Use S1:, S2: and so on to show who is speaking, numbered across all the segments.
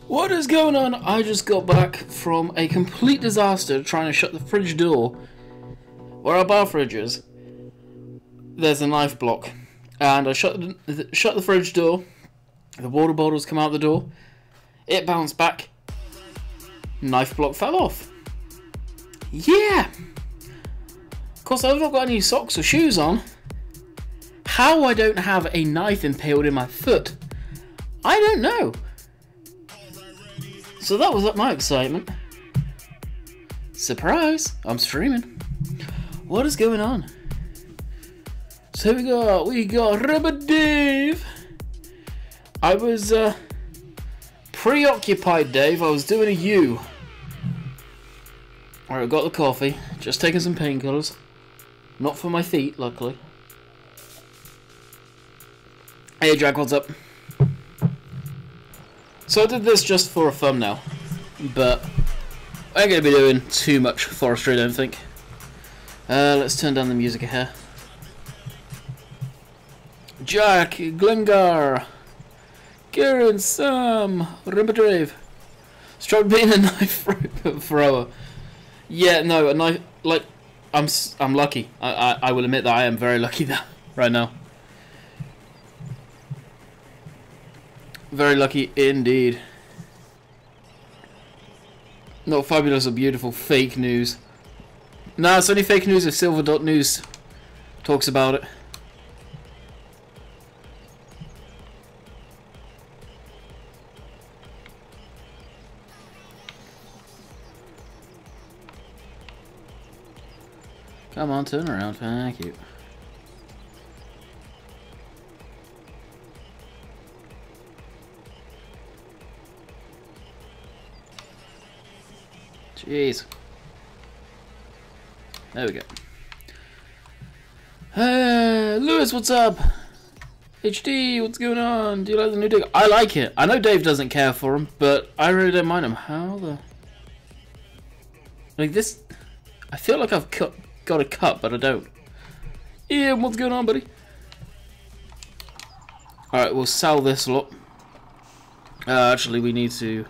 S1: What is going on? I just got back from a complete disaster trying to shut the fridge door where our bar fridge is. There's a knife block, and I shut the fridge door. The water bottles come out the door. It bounced back. Knife block fell off. Yeah. Of course, I've not got any socks or shoes on. How I don't have a knife impaled in my foot, I don't know. So that was my excitement. Surprise! I'm streaming. What is going on? So we got Rubber Dave. I was preoccupied, Dave. I was doing a U. Alright, I got the coffee. Just taking some painkillers. Not for my feet, luckily. Hey, Jack, what's up? So I did this just for a thumbnail, but I ain't gonna be doing too much forestry, I don't think. Let's turn down the music here. Jack, Glengar, Kieran, Sam, Rimbadrave. Stop being a knife thrower. Yeah, no, a knife. Like, I'm lucky. I will admit that I am very lucky that right now. Very lucky indeed. Not fabulous or beautiful. Fake news. Nah, it's only fake news if Silver.news talks about it. Come on, turn around. Thank you. Jeez. There we go. Lewis, what's up? HD, what's going on? Do you like the new dig? I like it. I know Dave doesn't care for him, but I really don't mind him. How the... Like this... I feel like I've got a cut, but I don't. Ian, what's going on, buddy? Alright, we'll sell this lot. Actually, we need to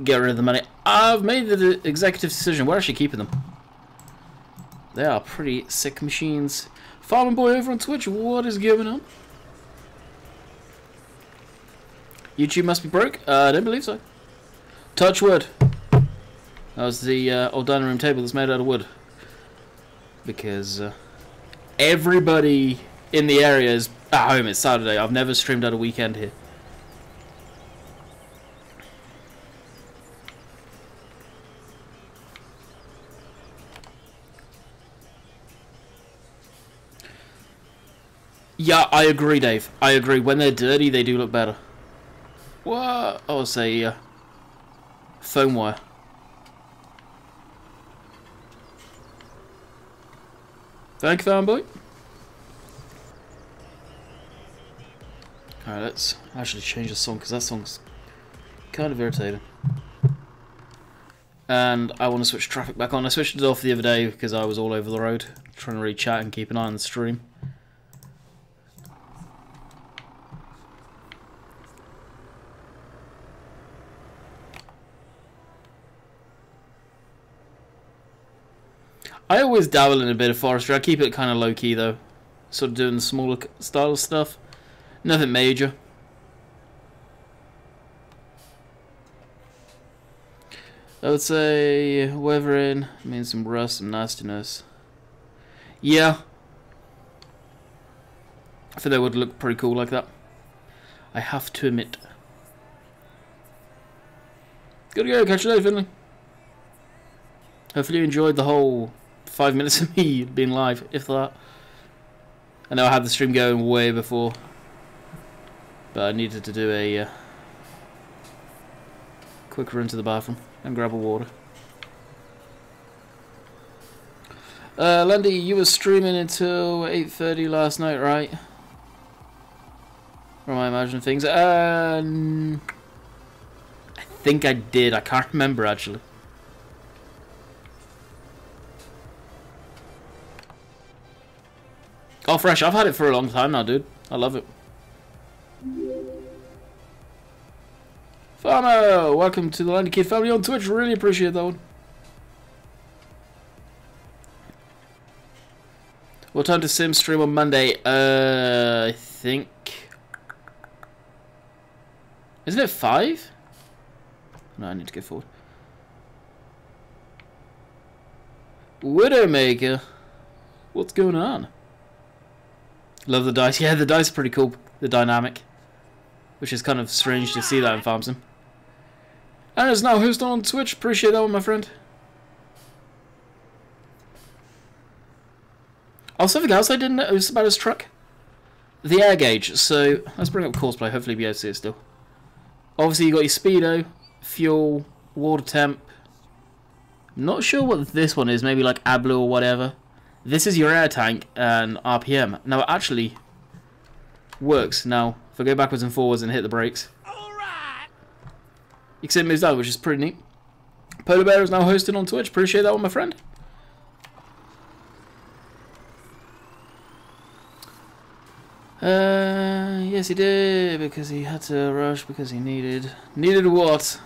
S1: get rid of the money. I've made the executive decision. We're actually keeping them. They are pretty sick machines. Farming Boy over on Twitch, what is going on? YouTube must be broke? I don't believe so. Touch wood. That was the old dining room table that's made out of wood. Because everybody in the area is at home. It's Saturday. I've never streamed at a weekend here. Yeah, I agree, Dave. I agree. When they're dirty, they do look better. What? I would say foam wire. Thank you, fanboy. Alright, let's actually change the song because that song's kind of irritating. And I want to switch traffic back on. I switched it off the other day because I was all over the road trying to read chat and keep an eye on the stream. I always dabble in a bit of forestry. I keep it kind of low-key, though. Sort of doing the smaller style of stuff. Nothing major. I would say weathering means some rust, some nastiness. Yeah. I think that would look pretty cool like that. I have to admit. Gotta go. Catch you later, Finley. Hopefully you enjoyed the whole 5 minutes of me being live, if that. I know I had the stream going way before, but I needed to do a quick run to the bathroom and grab a water. Landy, you were streaming until 8:30 last night, right? Or am I imagining things? I think I did. I can't remember, actually. Oh, fresh. I've had it for a long time now, dude. I love it. Farmer, welcome to the Landykid family on Twitch. Really appreciate that one. What time does Sim stream on Monday? I think... Isn't it 5? No, I need to go forward. Widowmaker. What's going on? Love the dice. Yeah, the dice are pretty cool. The dynamic. which is kind of strange to see that in Farm Sim. And is now hosted on Twitch. Appreciate that one, my friend. Oh, something else I didn't know about his truck. The air gauge. So let's bring up Courseplay. Hopefully, be able to see it still. Obviously, you got your speedo, fuel, water temp. Not sure what this one is. Maybe like AdBlue or whatever. This is your air tank and RPM. Now it actually works. Now if I go backwards and forwards and hit the brakes, you can see it moves down, which is pretty neat. Polar Bear is now hosted on Twitch. Appreciate that one, my friend. Yes, he did, because he had to rush, because he needed what?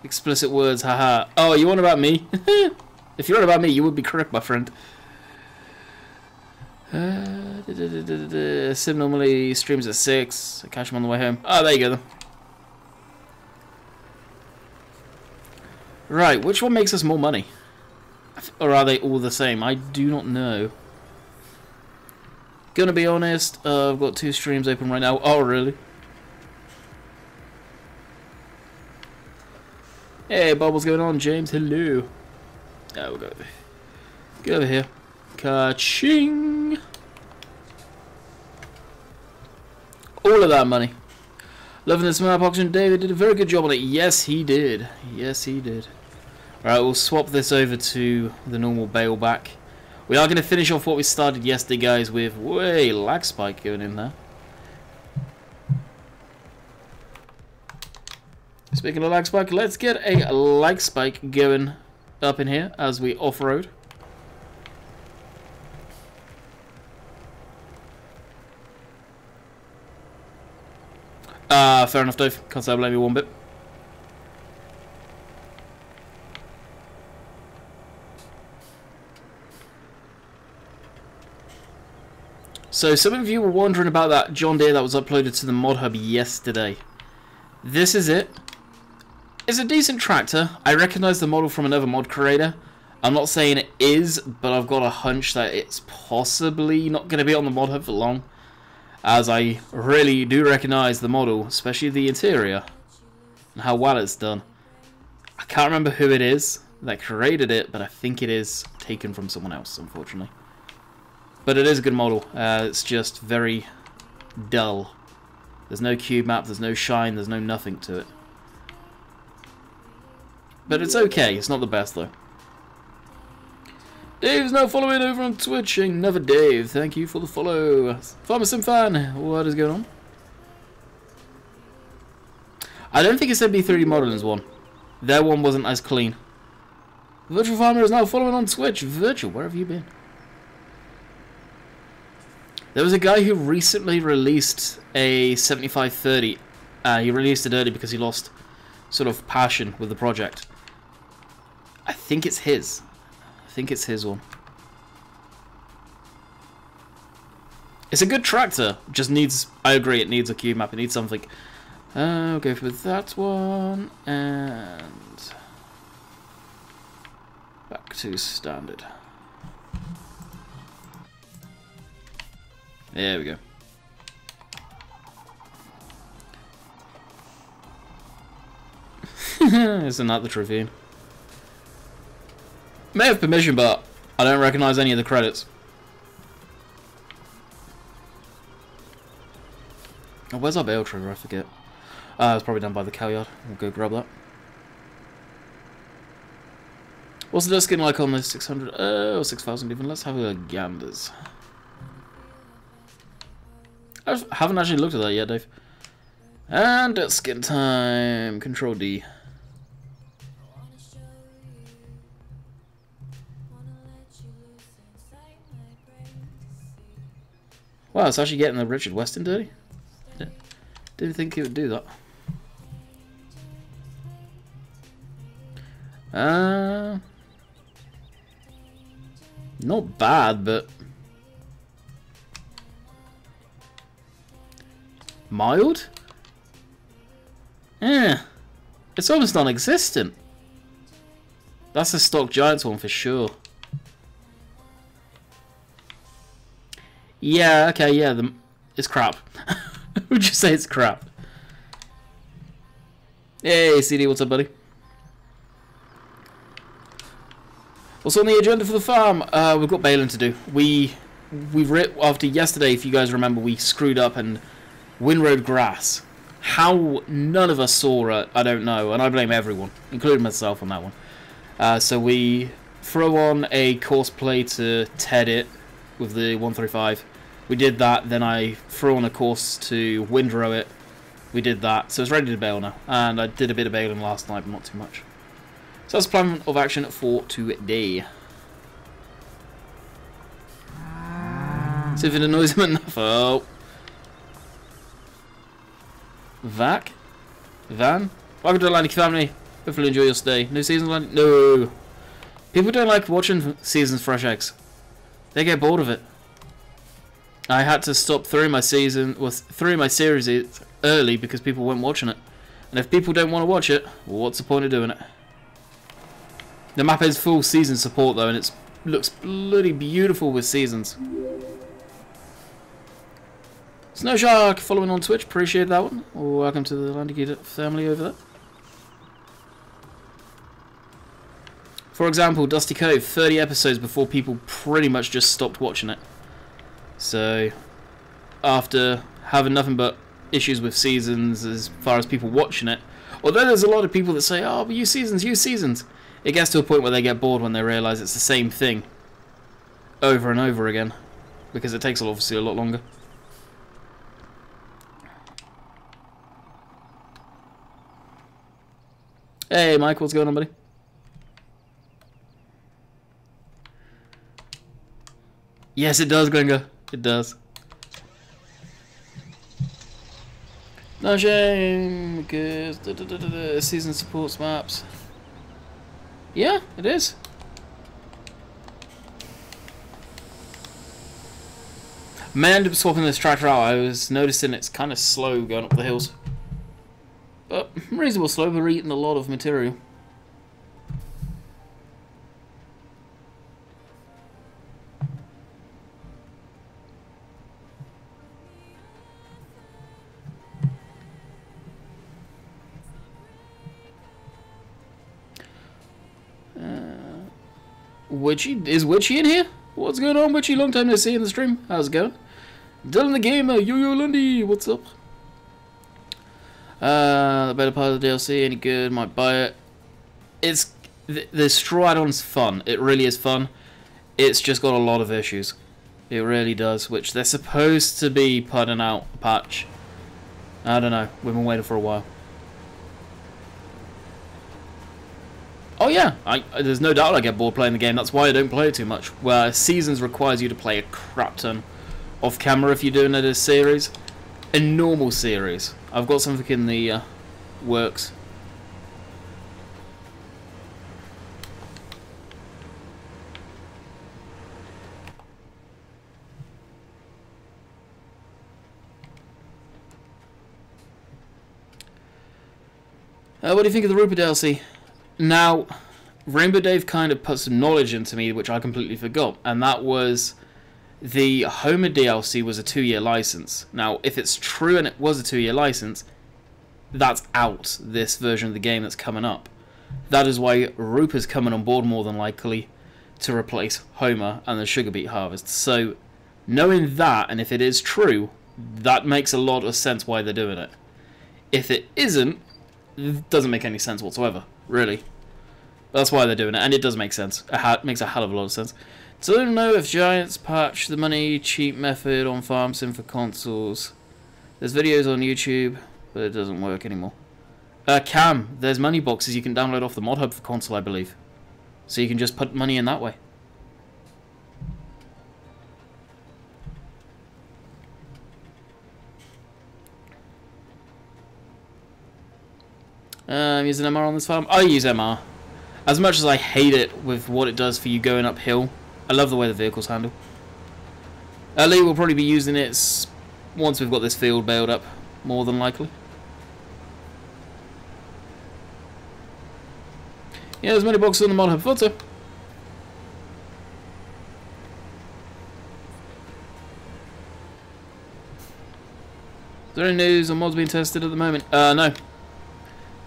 S1: Explicit words, haha. Oh, you on about me? If you're on about me, you would be correct, my friend. Sim normally streams at 6. I catch him on the way home. Oh, there you go then. Right, which one makes us more money? Or are they all the same? I do not know. Gonna be honest, I've got 2 streams open right now. Oh, really? Hey, Bob, what's going on, James? Hello. Oh, we'll go over here. Ka-ching! All of that money. Loving this map auction. David did a very good job on it. Yes, he did. Yes, he did. Alright, we'll swap this over to the normal Bale back. We are going to finish off what we started yesterday, guys, with lag spike going in there. Speaking of lag spike, let's get a lag spike going up in here as we off-road. Fair enough, Dave. Can't say I blame you one bit. So some of you were wondering about that John Deere that was uploaded to the mod hub yesterday. This is it. It's a decent tractor. I recognise the model from another mod creator. I'm not saying it is, but I've got a hunch that it's possibly not going to be on the mod hub for long, as I really do recognise the model, especially the interior and how well it's done. I can't remember who it is that created it, but I think it is taken from someone else, unfortunately. But it is a good model. It's just very dull. There's no cube map, there's no shine, there's no nothing to it. But it's okay, it's not the best though. Dave's now following over on Twitch. Another Dave, thank you for the follow. Farmer Sim fan, what is going on? I don't think it's MB3D Modeling's one. Their one wasn't as clean. Virtual Farmer is now following on Twitch. Virtual, where have you been? There was a guy who recently released a 7530. He released it early because he lost sort of passion with the project. I think it's his. I think it's his one. It's a good tractor. Just needs, I agree, it needs a cube map. It needs something. I'll go with that one. And back to standard. There we go. Isn't that the Trevine? May have permission, but I don't recognise any of the credits. Oh, where's our bale trigger? I forget. It's probably done by the cow yard. We'll go grab that. What's the dust skin like on the 600? Oh, 6,000 even. Let's have a ganders. I haven't actually looked at that yet, Dave. And it's skin time. Control D. Wow, it's actually getting the Richard Weston dirty. Didn't think it would do that. Not bad, but mild? It's almost non-existent. That's a stock Giants one for sure. Yeah, okay, yeah, it's crap. Would you say it's crap? Hey, CD, what's up, buddy? What's on the agenda for the farm? We've got baling to do. After yesterday, if you guys remember, we screwed up and windrowed grass. How none of us saw it, I don't know, and I blame everyone, including myself on that one. So we throw on a course play to TED it with the 135. We did that, then I threw on a course to windrow it. We did that, so it's ready to bale now. And I did a bit of baling last night, but not too much. So that's the plan of action for today. See if it annoys him enough. Oh. Van? Welcome to the Landykid family. Hopefully enjoy your stay. New season, no. People don't like watching seasons fresh eggs. They get bored of it. I had to stop throwing my series early because people weren't watching it. And if people don't want to watch it, well, what's the point of doing it? The map is full season support though, and it looks bloody beautiful with seasons. Snow Shark following on Twitch, appreciate that one. Welcome to the Landykid family over there. For example, Dusty Cove, 30 episodes before people pretty much just stopped watching it. So, after having nothing but issues with seasons as far as people watching it, although there's a lot of people that say, oh, but use seasons, it gets to a point where they get bored when they realise it's the same thing over and over again, because it takes obviously a lot longer. Hey Mike, what's going on, buddy? Yes, it does, Gringo. It does. No shame, because season supports maps. Yeah, it is. May end up swapping this tractor out. I was noticing it's kind of slow going up the hills. But reasonable slow, we're eating a lot of material. Is Witchy in here? What's going on, Witchy? Long time no see in the stream. How's it going? Dylan the Gamer, Yo-Yo Lindy, what's up? The better part of the DLC, any good? Might buy it. The straw add-on's fun. It really is fun. It's just got a lot of issues. It really does, which they're supposed to be putting out a patch. I don't know. We've been waiting for a while. Oh yeah, there's no doubt I get bored playing the game. That's why I don't play it too much. Where Seasons requires you to play a crap ton off camera if you're doing it as a series. A normal series. I've got something in the works. What do you think of the Rupert DLC? Now, Rainbow Dave kind of put some knowledge into me which I completely forgot, and that was the Homer DLC was a 2-year license. Now, if it's true and it was a 2-year license, that's out, this version of the game that's coming up. That is why Rupert's coming on board more than likely to replace Homer and the Sugar Beet Harvest. So, knowing that, and if it is true, that makes a lot of sense why they're doing it. If it isn't, it doesn't make any sense whatsoever, really. That's why they're doing it, and it does make sense. It makes a hell of a lot of sense. So I don't know if Giants patch the money cheap method on farm sim for consoles. There's videos on YouTube, but it doesn't work anymore. Cam, there's money boxes you can download off the mod hub for console, I believe. So you can just put money in that way. I'm using MR on this farm. I use MR. As much as I hate it with what it does for you going uphill, I love the way the vehicles handle. Lee will probably be using it once we've got this field baled up, more than likely. Yeah, there's many boxes on the mod hub. Thought so. Is there any news on mods being tested at the moment? No.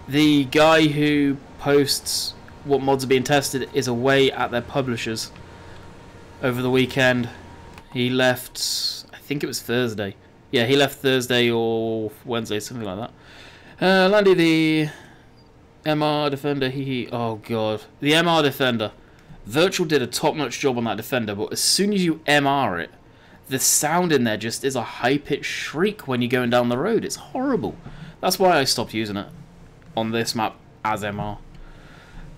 S1: The guy who posts what mods are being tested is away at their publishers over the weekend. He left, I think it was Thursday. Yeah, he left Thursday or Wednesday, something like that. Landy, the MR Defender, oh god. The MR Defender. Virtual did a top-notch job on that Defender, but as soon as you MR it, the sound in there just is a high-pitched shriek when you're going down the road. It's horrible. That's why I stopped using it on this map as MR.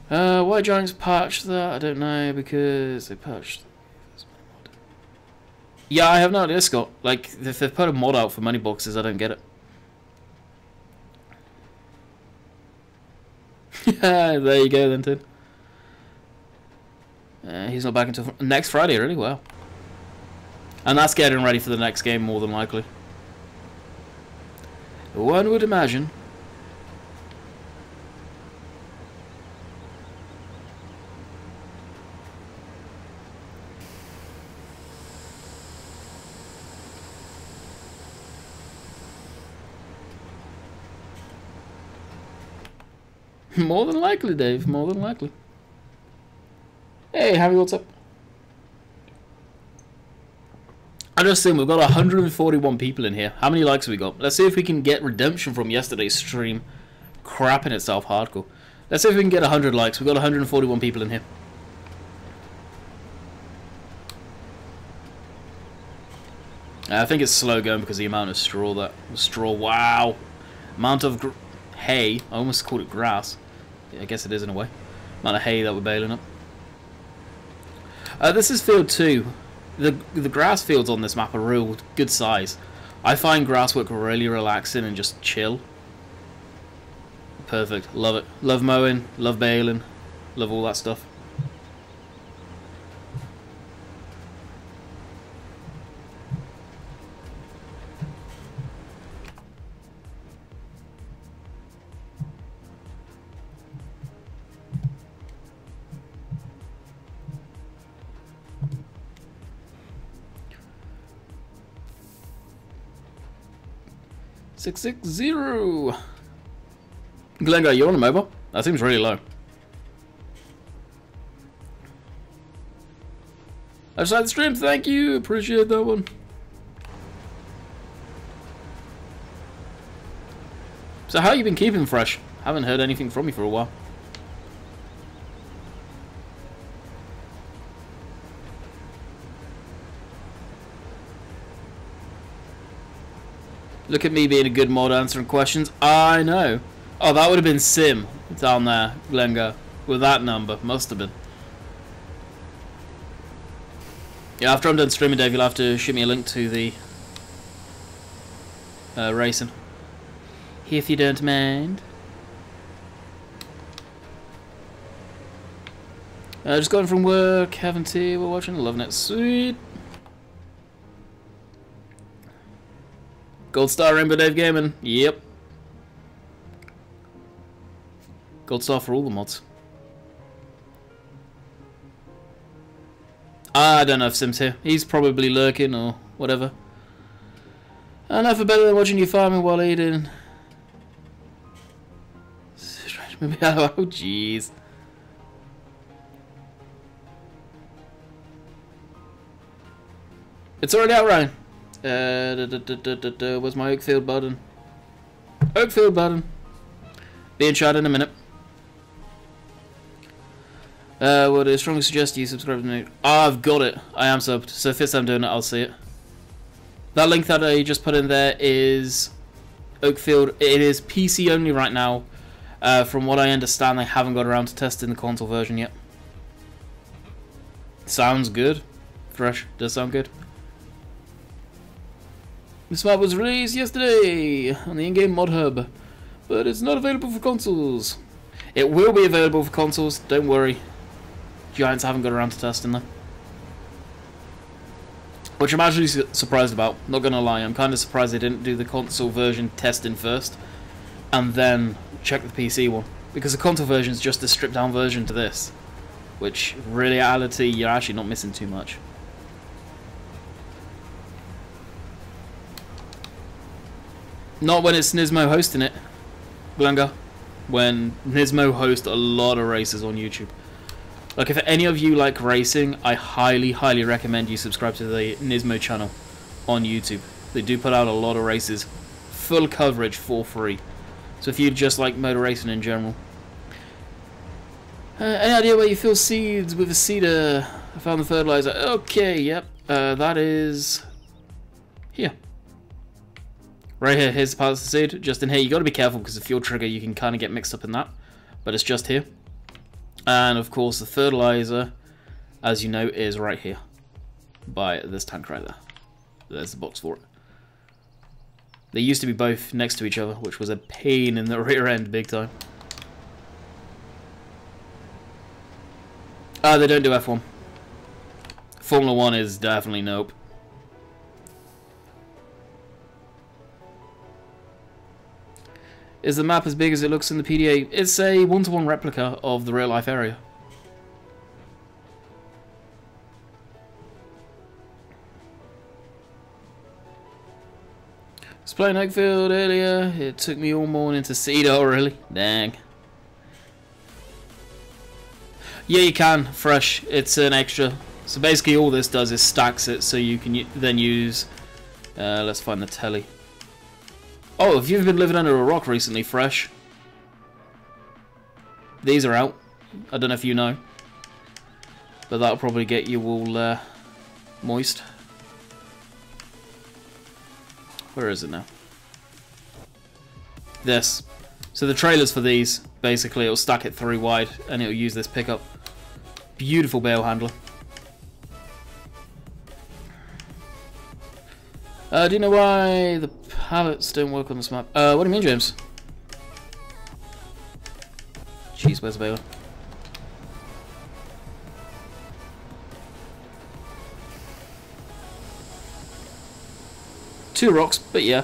S1: Why Giants patched that? I don't know, because they patched... Yeah, I have no idea, Scott. Like, if they've put a mod out for money boxes, I don't get it. Yeah, there you go then, Tim. He's not back until next Friday, really? Wow. And that's getting ready for the next game, more than likely. One would imagine. More than likely, Dave. More than likely. Hey, Harry, what's up? I just assume we've got 141 people in here. How many likes have we got? Let's see if we can get redemption from yesterday's stream crapping itself hardcore. Let's see if we can get 100 likes. We've got 141 people in here. I think it's slow going because of the amount of straw wow. Amount of hay. I almost called it grass. I guess it is in a way. Amount of hay that we're baling up. This is field 2. The grass fields on this map are real good size. I find grass work really relaxing and just chill. Perfect. Love it. Love mowing. Love baling. Love all that stuff. Six 660. Glengar, you on a mobile? That seems really low. Outside the stream, thank you. Appreciate that one. So how you been keeping fresh? Haven't heard anything from you for a while. Look at me being a good mod answering questions. I know. Oh, that would have been Sim down there, Glengar, with that number. Must have been. Yeah, after I'm done streaming, Dave, you'll have to shoot me a link to the racing. If you don't mind. Just going from work, having tea, we're watching, loving it. Sweet. Gold Star Rainbow Dave Gaming. Yep. Gold Star for all the mods. I don't know if Sim's here. He's probably lurking or whatever. Enough better than watching you farming while eating. Oh, jeez. It's already out, Ryan. Where's my Oakfield button? Oakfield button. Be in chat in a minute. Would I strongly suggest you subscribe to me? Oh, I've got it. I am subbed. So if it's I'm doing it, I'll see it. That link that I just put in there is Oakfield. It is PC only right now. From what I understand, they haven't got around to testing the console version yet. Sounds good. Fresh. Does sound good. This map was released yesterday on the in-game mod hub, but it's not available for consoles. It will be available for consoles, don't worry. Giants haven't got around to testing them. Which I'm actually surprised about, not gonna lie. I'm kind of surprised they didn't do the console version testing first, and then check the PC one. Because the console version is just a stripped down version to this. Which, in reality, you're actually not missing too much. Not when it's Nismo hosting it, Glengar. when Nismo hosts a lot of races on YouTube. Like, if any of you like racing, I highly, highly recommend you subscribe to the Nismo channel on YouTube. They do put out a lot of races, full coverage for free. So if you just like motor racing in general. Any idea where you fill seeds with a seeder? I found the fertilizer. Okay, yep. That is here. Right here, here's the part of the seed. Just in here, you got to be careful because the fuel trigger, you can kind of get mixed up in that. But it's just here. And of course, the fertilizer, as you know, is right here. By this tank right there. There's the box for it. They used to be both next to each other, which was a pain in the rear end big time. They don't do F1. Formula 1 is definitely nope. Is the map as big as it looks in the PDA? It's a one-to-one replica of the real-life area. I was playing Oakfield earlier. It took me all morning to see it. Oh, really? Dang. Yeah, you can. Fresh. It's an extra. So basically all this does is stacks it so you can then use... let's find the telly. Oh, if you've been living under a rock recently, Fresh. These are out. I don't know if you know. But that'll probably get you all moist. Where is it now? This. So the trailers for these, basically it'll stack it 3 wide and it'll use this pickup. Beautiful bale handler. Do you know why the pallets don't work on this map? What do you mean, James? Jeez, where's the baler? Two rocks, but yeah.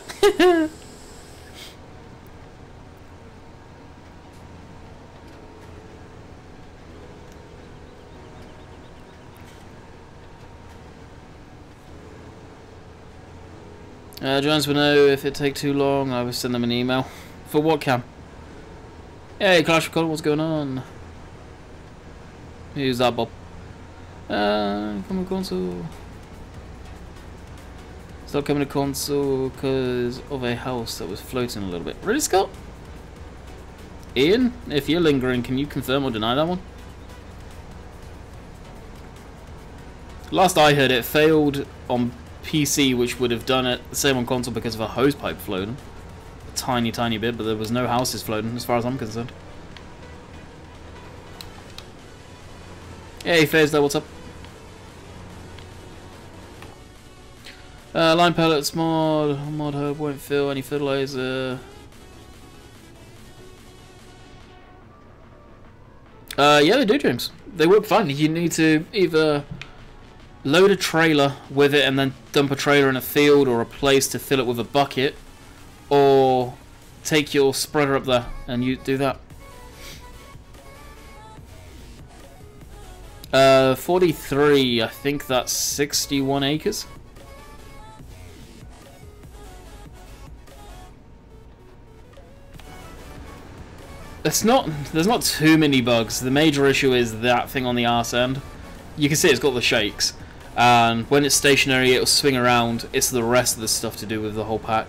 S1: Jones will know if it take too long. I will send them an email. For what, Cam? Hey, Clash of Clans, what's going on? Who's that, Bob? Coming to console. Stop coming to console because of a house that was floating a little bit. Really, Scott? Ian, if you're lingering, can you confirm or deny that one? Last I heard, it failed on PC, which would have done it the same on console because of a hose pipe floating. A tiny, tiny bit, but there was no houses floating as far as I'm concerned. Hey, Faze there, what's up? Line pellets mod herb won't fill any fertilizer. Yeah, they do, James. They work fine. You need to either load a trailer with it and then dump a trailer in a field or a place to fill it with a bucket, or take your spreader up there and you do that. 43, I think that's 61 acres. There's not too many bugs. The major issue is that thing on the arse end. You can see it's got the shakes, and when it's stationary it'll swing around. It's the rest of the stuff to do with the whole pack.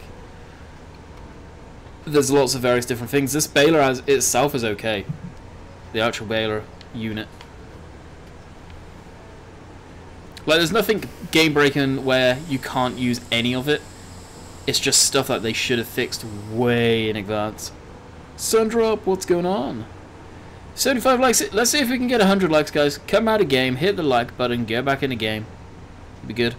S1: There's lots of various different things. This baler as itself is okay. The actual baler unit. Like, there's nothing game breaking where you can't use any of it. It's just stuff that they should have fixed way in advance. Sundrop, what's going on? 75 likes. Let's see if we can get 100 likes, guys. Come out of game, hit the like button, go back in the game. Be good.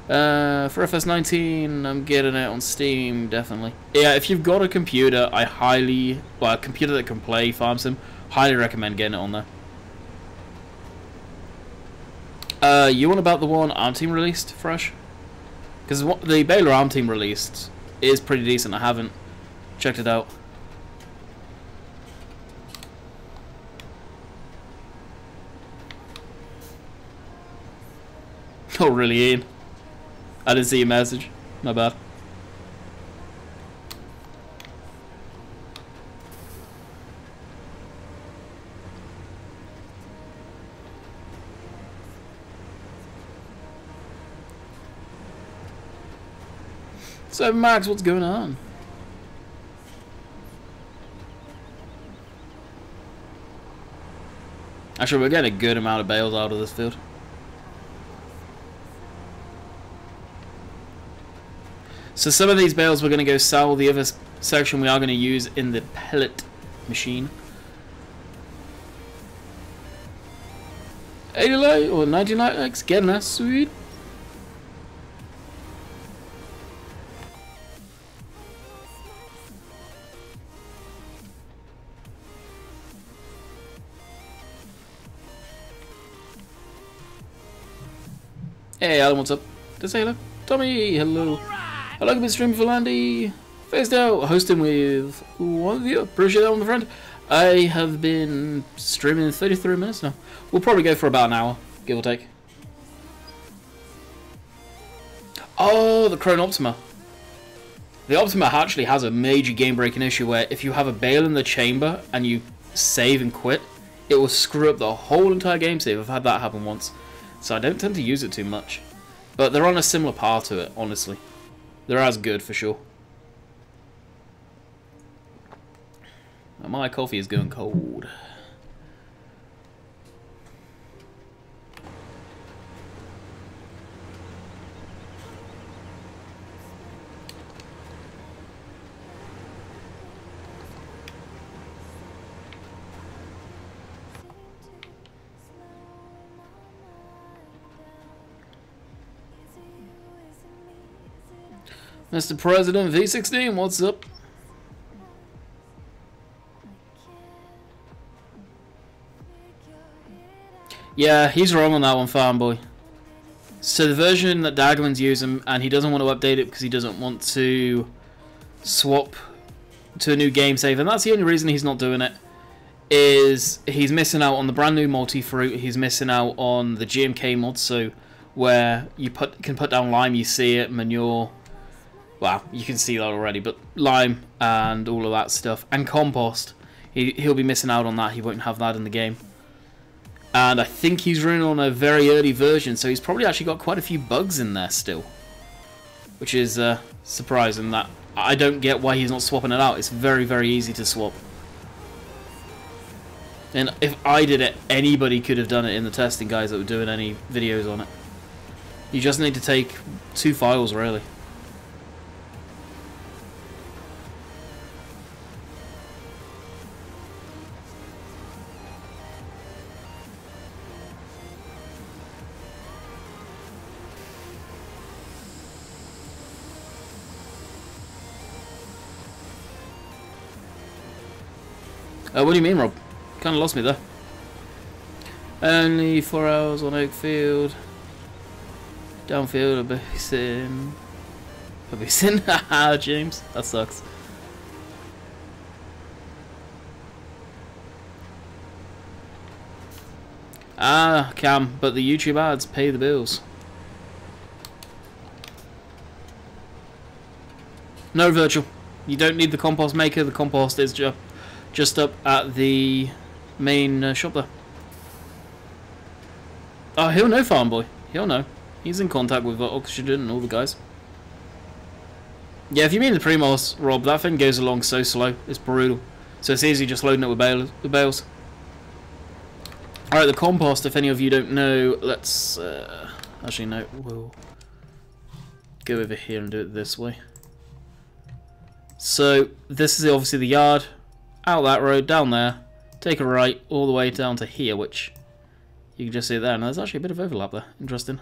S1: For FS19, I'm getting it on Steam, definitely. Yeah, if you've got a computer, a computer that can play Farm Sim, highly recommend getting it on there. You want about the one Arm Team released, Fresh? Because the Baler Arm Team released is pretty decent. I haven't checked it out. Oh, really, Ian? I didn't see your message. My bad. So Max, what's going on? Actually, we're getting a good amount of bales out of this field. So some of these bales we're going to go sell. The other section we are going to use in the pellet machine. 80 likes or 99 likes, getting that sweet. Hey Alan, what's up? Just say hello. Tommy, hello. I like a bit streaming for Landy. Faced out, hosting with one of you. Appreciate that one, my friend. I have been streaming 33 minutes now. We'll probably go for about an hour, give or take. Oh, the Chrome Optima. The Optima actually has a major game-breaking issue where if you have a bale in the chamber and you save and quit, it will screw up the whole entire game save. I've had that happen once. So I don't tend to use it too much. But they're on a similar par to it, honestly. They're as good for sure. My coffee is going cold. Mr. President V16, what's up? Yeah, he's wrong on that one, farm boy. So the version that Daglin's using, and he doesn't want to update it because he doesn't want to swap to a new game save, and that's the only reason he's not doing it, is he's missing out on the brand new multi-fruit, he's missing out on the GMK mod, so where you can put down lime, you see it, manure, well, you can see that already, but lime and all of that stuff, and compost, he'll be missing out on that, he won't have that in the game. And I think he's running on a very early version, so he's probably actually got quite a few bugs in there still. Which is surprising. That I don't get why he's not swapping it out. It's very, very easy to swap. And if I did it, anybody could have done it in the testing, guys that were doing any videos on it. You just need to take 2 files, really. What do you mean, Rob? Kind of lost me there. Only 4 hours on Oakfield. Downfield, I'll be sitting. Haha, James. That sucks. Ah, Cam, but the YouTube ads pay the bills. No, Virtual. You don't need the compost maker. The compost is just up at the main shop there. Oh, he'll know, farm boy. He'll know. He's in contact with Oxygen and all the guys. Yeah, if you mean the Primos, Rob, that thing goes along so slow. It's brutal. So it's easy just loading it with bales. Alright, the compost, if any of you don't know, let's... actually, no, we'll go over here and do it this way. So, this is obviously the yard. Out that road, down there, take a right, all the way down to here, which you can just see it there, and there's actually a bit of overlap there, interesting.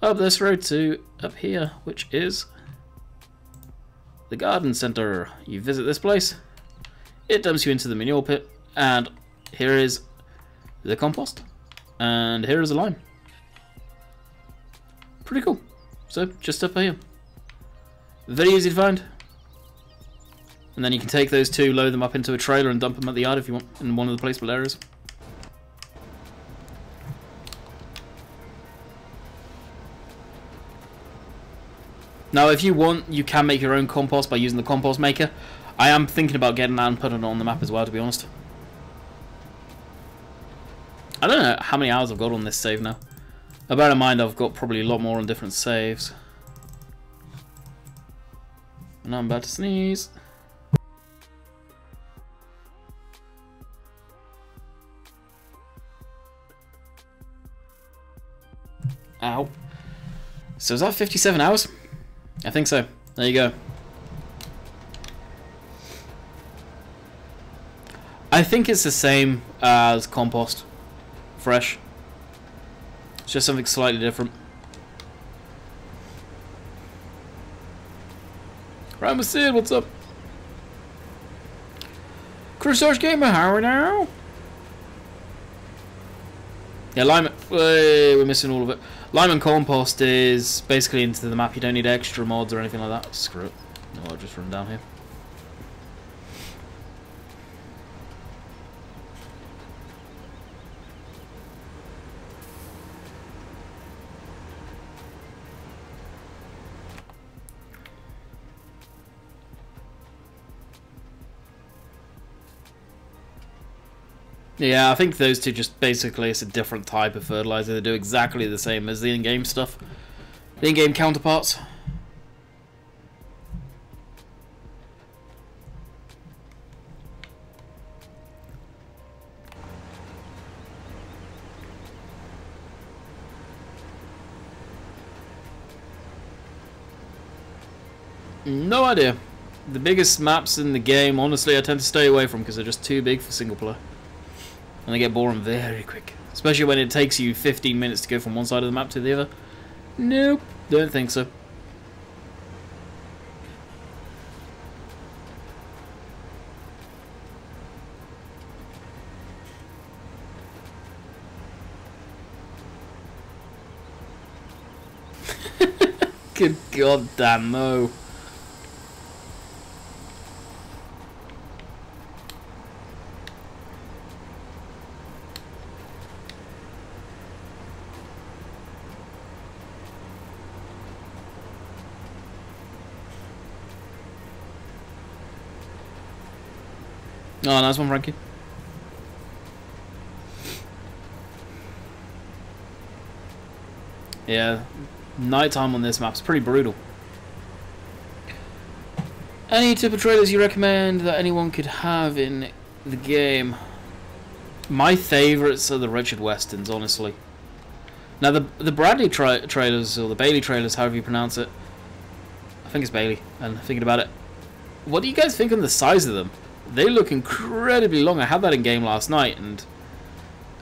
S1: Up this road to up here, which is the garden centre. You visit this place, it dumps you into the manure pit, and here is the compost, and here is the lime. Pretty cool. So, just up here. Very easy to find. And then you can take those 2, load them up into a trailer and dump them at the yard if you want, in one of the placeable areas. Now if you want, you can make your own compost by using the compost maker. I am thinking about getting that and putting it on the map as well, to be honest. I don't know how many hours I've got on this save now. Bear in mind I've got probably a lot more on different saves. And I'm about to sneeze. Ow. So is that 57 hours? I think so. There you go. I think it's the same as Compost. Fresh. It's just something slightly different. Rama Sid, what's up? Crusader Gamer, how are we now? Yeah, lime. We're missing all of it. Lime and Compost is basically into the map. You don't need extra mods or anything like that. Screw it. No, I'll just run down here. Yeah, I think those two just basically, it's a different type of fertilizer. They do exactly the same as the in-game stuff. The in-game counterparts. No idea. The biggest maps in the game, honestly, I tend to stay away from because they're just too big for single player. And they get boring very quick. Especially when it takes you 15 minutes to go from one side of the map to the other. Nope, don't think so. Good goddamn no. Oh, nice one, Frankie. Yeah, nighttime on this map's pretty brutal. Any tip of trailers you recommend that anyone could have in the game? My favourites are the Richard Westons, honestly. Now, the Bradley trailers, or the Bailey trailers, however you pronounce it. I think it's Bailey, and thinking about it. What do you guys think on the size of them? They look incredibly long. I had that in game last night, and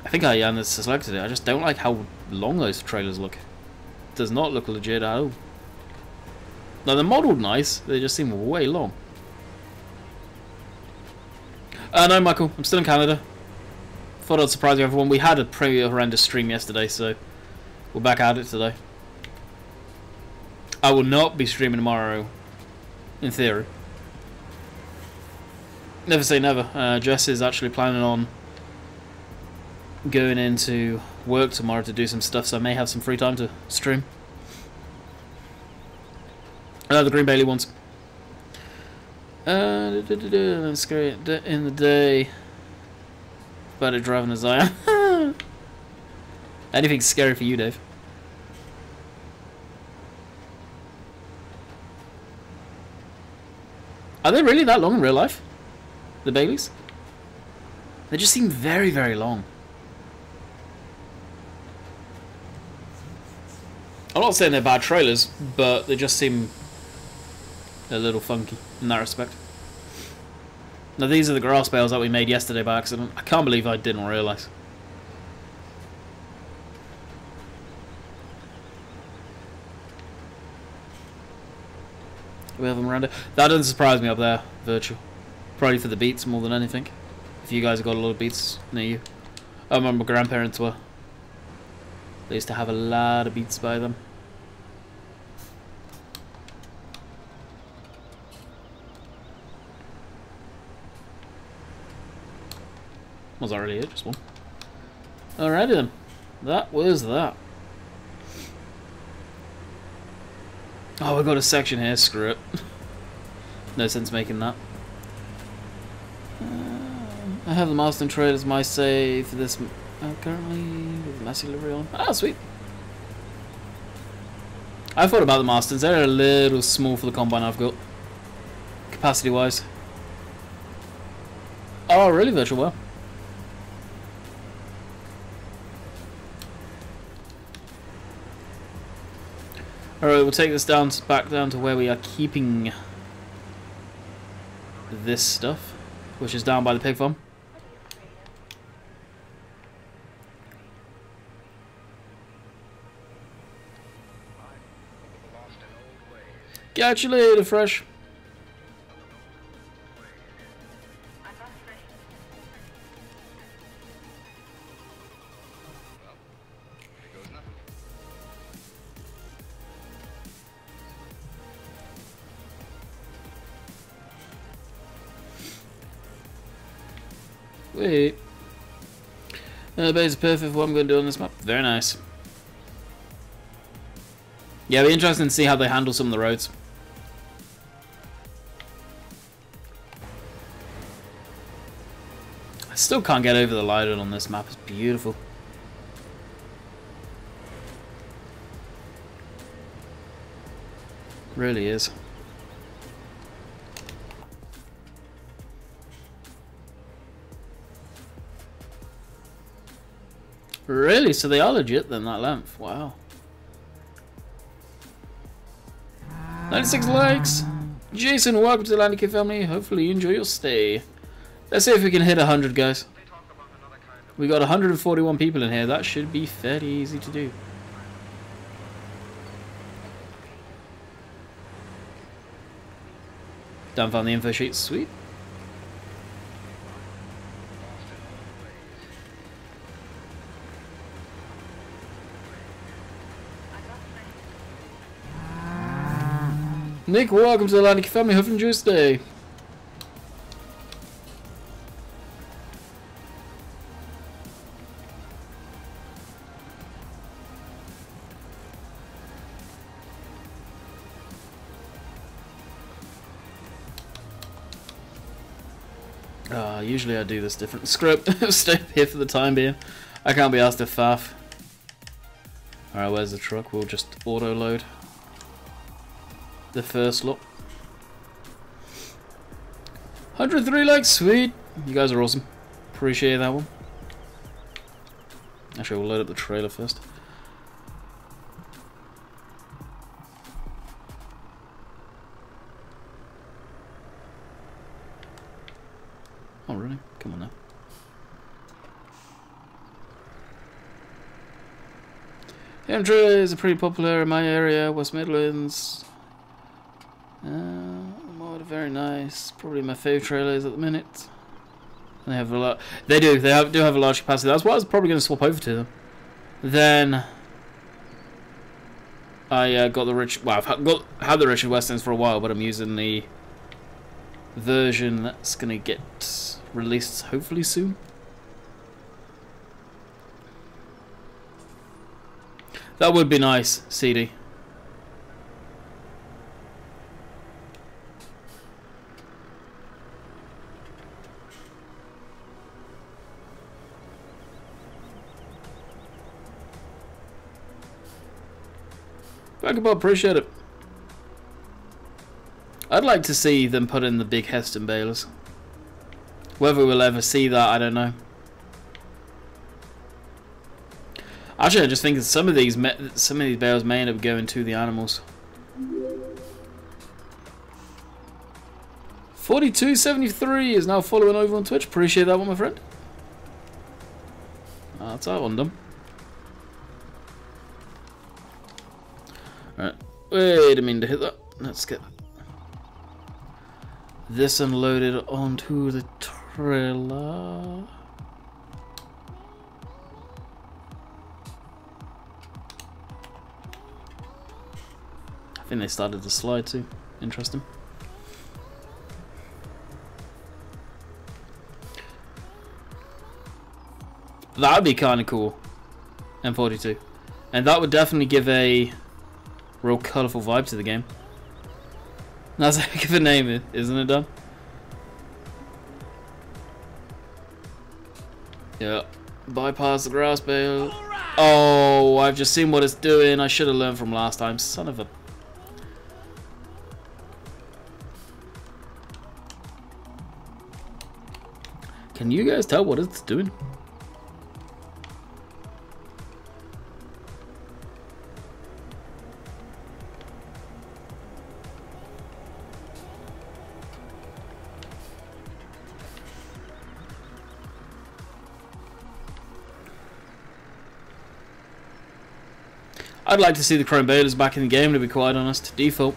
S1: I think I selected it. I just don't like how long those trailers look. It does not look legit at all. Now, they're modelled nice. They just seem way long. No, Michael. I'm still in Canada. Thought I'd surprise everyone. We had a pretty horrendous stream yesterday, so we're back at it today. I will not be streaming tomorrow, in theory. Never say never. Jess is actually planning on going into work tomorrow to do some stuff, so I may have some free time to stream. The Green Bailey ones. Scary in the day. Better driving a Zion. Anything scary for you, Dave? Are they really that long in real life? The Baileys? They just seem very, very long. I'm not saying they're bad trailers, but they just seem a little funky in that respect. Now, these are the grass bales that we made yesterday by accident. I can't believe I didn't realise. We have them around it. That doesn't surprise me up there, virtual. Probably for the beats more than anything. If you guys have got a lot of beats near you. I remember my grandparents were. They used to have a lot of beats by them. Was that really it? Just one. Alrighty then. That was that. Oh, we got a section here. Screw it. No sense making that. I have the Marston trade as my save for this currently with massive livery on. Ah, sweet. I thought about the Marstons. They're a little small for the combine I've got. capacity wise. Oh, really? Virtual well. Alright, we'll take this down back down to where we are keeping this stuff, which is down by the pig farm. Catch you later, Fresh. Wait. Base is perfect for what I'm going to do on this map. Very nice. Yeah, it'll be interesting to see how they handle some of the roads. I still can't get over the light on this map. It's beautiful. It really is. Really? So they are legit then, that length? Wow. 96 likes! Jason, welcome to the Landykid family. Hopefully you enjoy your stay. Let's see if we can hit 100, guys. We got 141 people in here. That should be fairly easy to do. Down found the info sheet. Sweet. Nick, welcome to the Landykid family. Hope you enjoy your stay. Usually I do this different. Script. Stay here for the time being. I can't be asked to faff. Alright, where's the truck? We'll just auto load the first lot. 103 likes, sweet. You guys are awesome. Appreciate that one. Actually, we'll load up the trailer first. Oh, really? Come on now. M trailers are pretty popular in my area, West Midlands. Very nice. Probably my favourite trailers at the minute. And they have a lot. They do. They do have a large capacity. That's why I was probably going to swap over to them. Then I got the rich. Well, I've had the Richard Westerns for a while, but I'm using the version that's going to get released hopefully soon. That would be nice, CD. Thank you, appreciate it. I'd like to see them put in the big Heston bales. Whether we'll ever see that, I don't know. Actually, I just think that some of these bales may end up going to the animals. 4273 is now following over on Twitch. Appreciate that one, my friend. That's that one done. Alright, wait a minute to hit that. Let's get this unloaded onto the trailer. I think they started to slide too. Interesting. That would be kind of cool. M42. And that would definitely give a real colourful vibe to the game. That's a heck of a name, isn't it, Dan? Yeah. Bypass the grass bale. Oh, I've just seen what it's doing. I should have learned from last time. Son of a... Can you guys tell what it's doing? I'd like to see the chrome balers back in the game, to be quite honest. Default.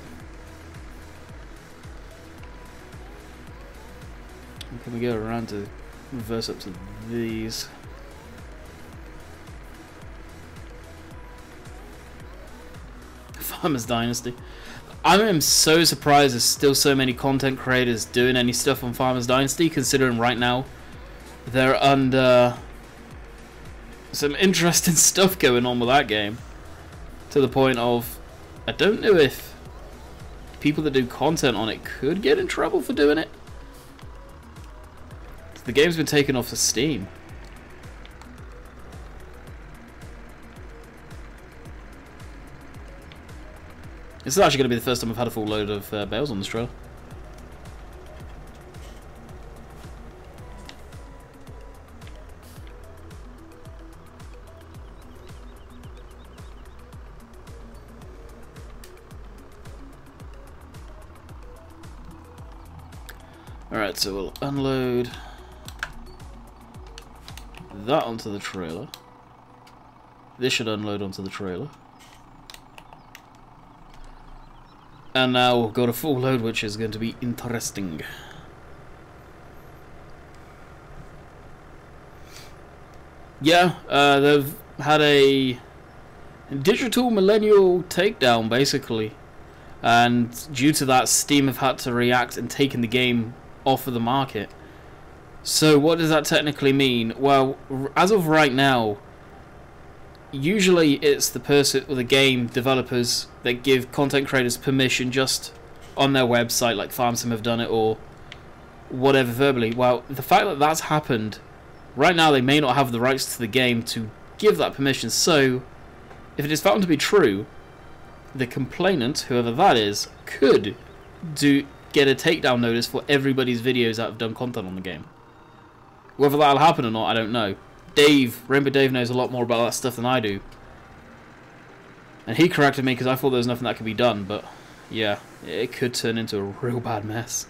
S1: Can we go around to reverse up to these? Farmer's Dynasty. I am so surprised there's still so many content creators doing any stuff on Farmer's Dynasty, considering right now they're under some interesting stuff going on with that game. To the point of, I don't know if people that do content on it could get in trouble for doing it. The game's been taken off of Steam. This is actually going to be the first time I've had a full load of bales on this trailer. Alright, so we'll unload that onto the trailer. This should unload onto the trailer. And now we've got a full load, which is going to be interesting. Yeah, they've had a digital millennial takedown, basically. And due to that, Steam have had to react and taken the game off of the market. So what does that technically mean? Well, as of right now, usually it's the person or the game developers that give content creators permission just on their website, like FarmSim have done it, or whatever verbally. Well, the fact that that's happened, right now they may not have the rights to the game to give that permission. So if it is found to be true, the complainant, whoever that is, could get a takedown notice for everybody's videos that have done content on the game. Whether that'll happen or not, I don't know. Rainbow Dave knows a lot more about that stuff than I do. And he corrected me because I thought there was nothing that could be done, but yeah, it could turn into a real bad mess.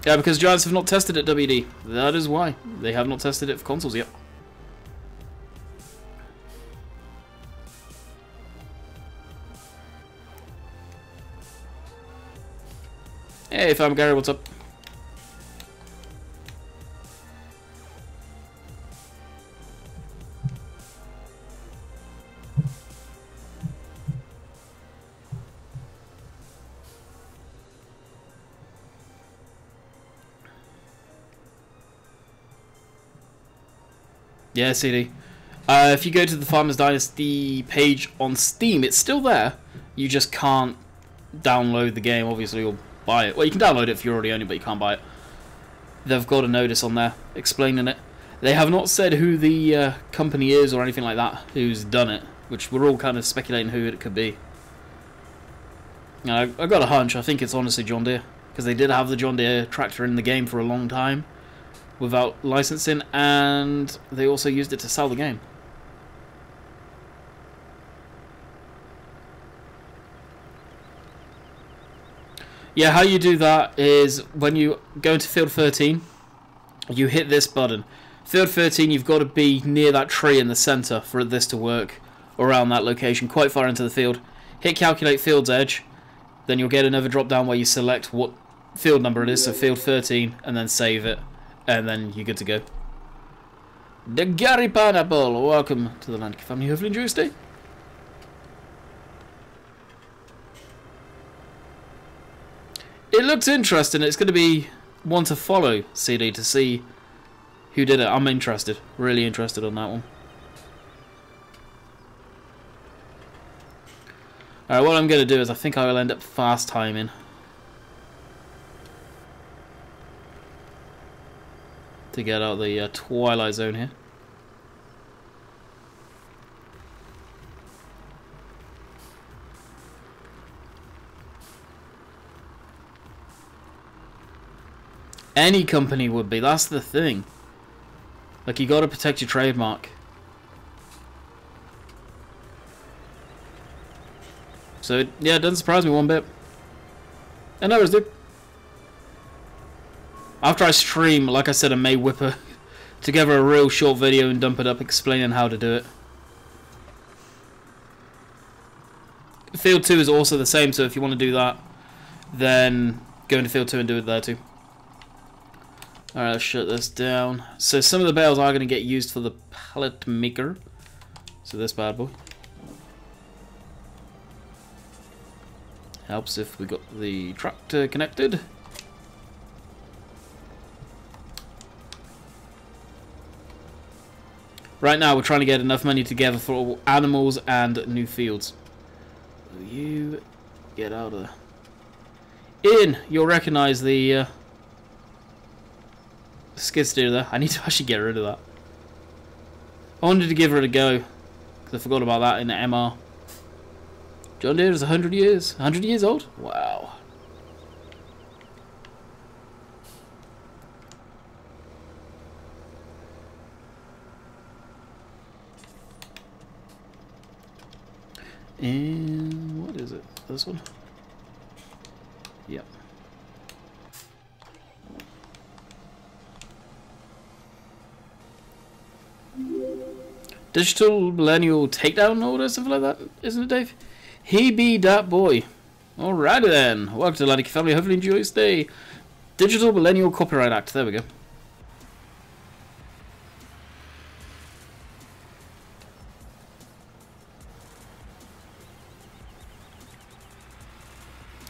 S1: Yeah, because Giants have not tested it, WD. That is why. They have not tested it for consoles yet. Hey, Farm Gary, what's up? Yeah, CD. If you go to the Farmer's Dynasty page on Steam, it's still there. You just can't download the game, obviously, or buy it. Well, you can download it if you already own it, but you can't buy it. They've got a notice on there explaining it. They have not said who the company is or anything like that, who's done it, which we're all kind of speculating who it could be. I got a hunch. I think it's honestly John Deere, because they did have the John Deere tractor in the game for a long time without licensing, and they also used it to sell the game. Yeah, how you do that is when you go into field 13, you hit this button. Field 13, you've got to be near that tree in the center for this to work around that location, quite far into the field. Hit calculate field's edge, then you'll get another drop down where you select what field number it is, so field 13, and then save it, and then you're good to go. The Gary Pineapple, welcome to the Landykid family. Hopefully enjoy your stay. It looks interesting. It's going to be one to follow, CD, to see who did it. I'm interested, really interested on that one. Alright, what I'm going to do is I think I will end up fast timing to get out of the twilight zone here. Any company would be. That's the thing. Like, you gotta protect your trademark. So, yeah, it doesn't surprise me one bit. And no, dude. After I stream, like I said, I may whip together a real short video and dump it up explaining how to do it. Field 2 is also the same, so if you want to do that, then go into Field 2 and do it there too. Alright, let's shut this down. So some of the bales are going to get used for the pallet maker. So this bad boy. Helps if we got the tractor connected. Right now we're trying to get enough money together for animals and new fields. You get out of there. In, you'll recognise the skid steer there. I need to actually get rid of that. I wanted to give it a go because I forgot about that in the MR. John Deere is 100 years. 100 years old? Wow. And what is it? This one? Yep. Digital millennial takedown order, something like that, isn't it, Dave? He be that boy. Alrighty then. Welcome to the Landykid family. Hopefully enjoy your stay. Digital Millennial Copyright Act. There we go.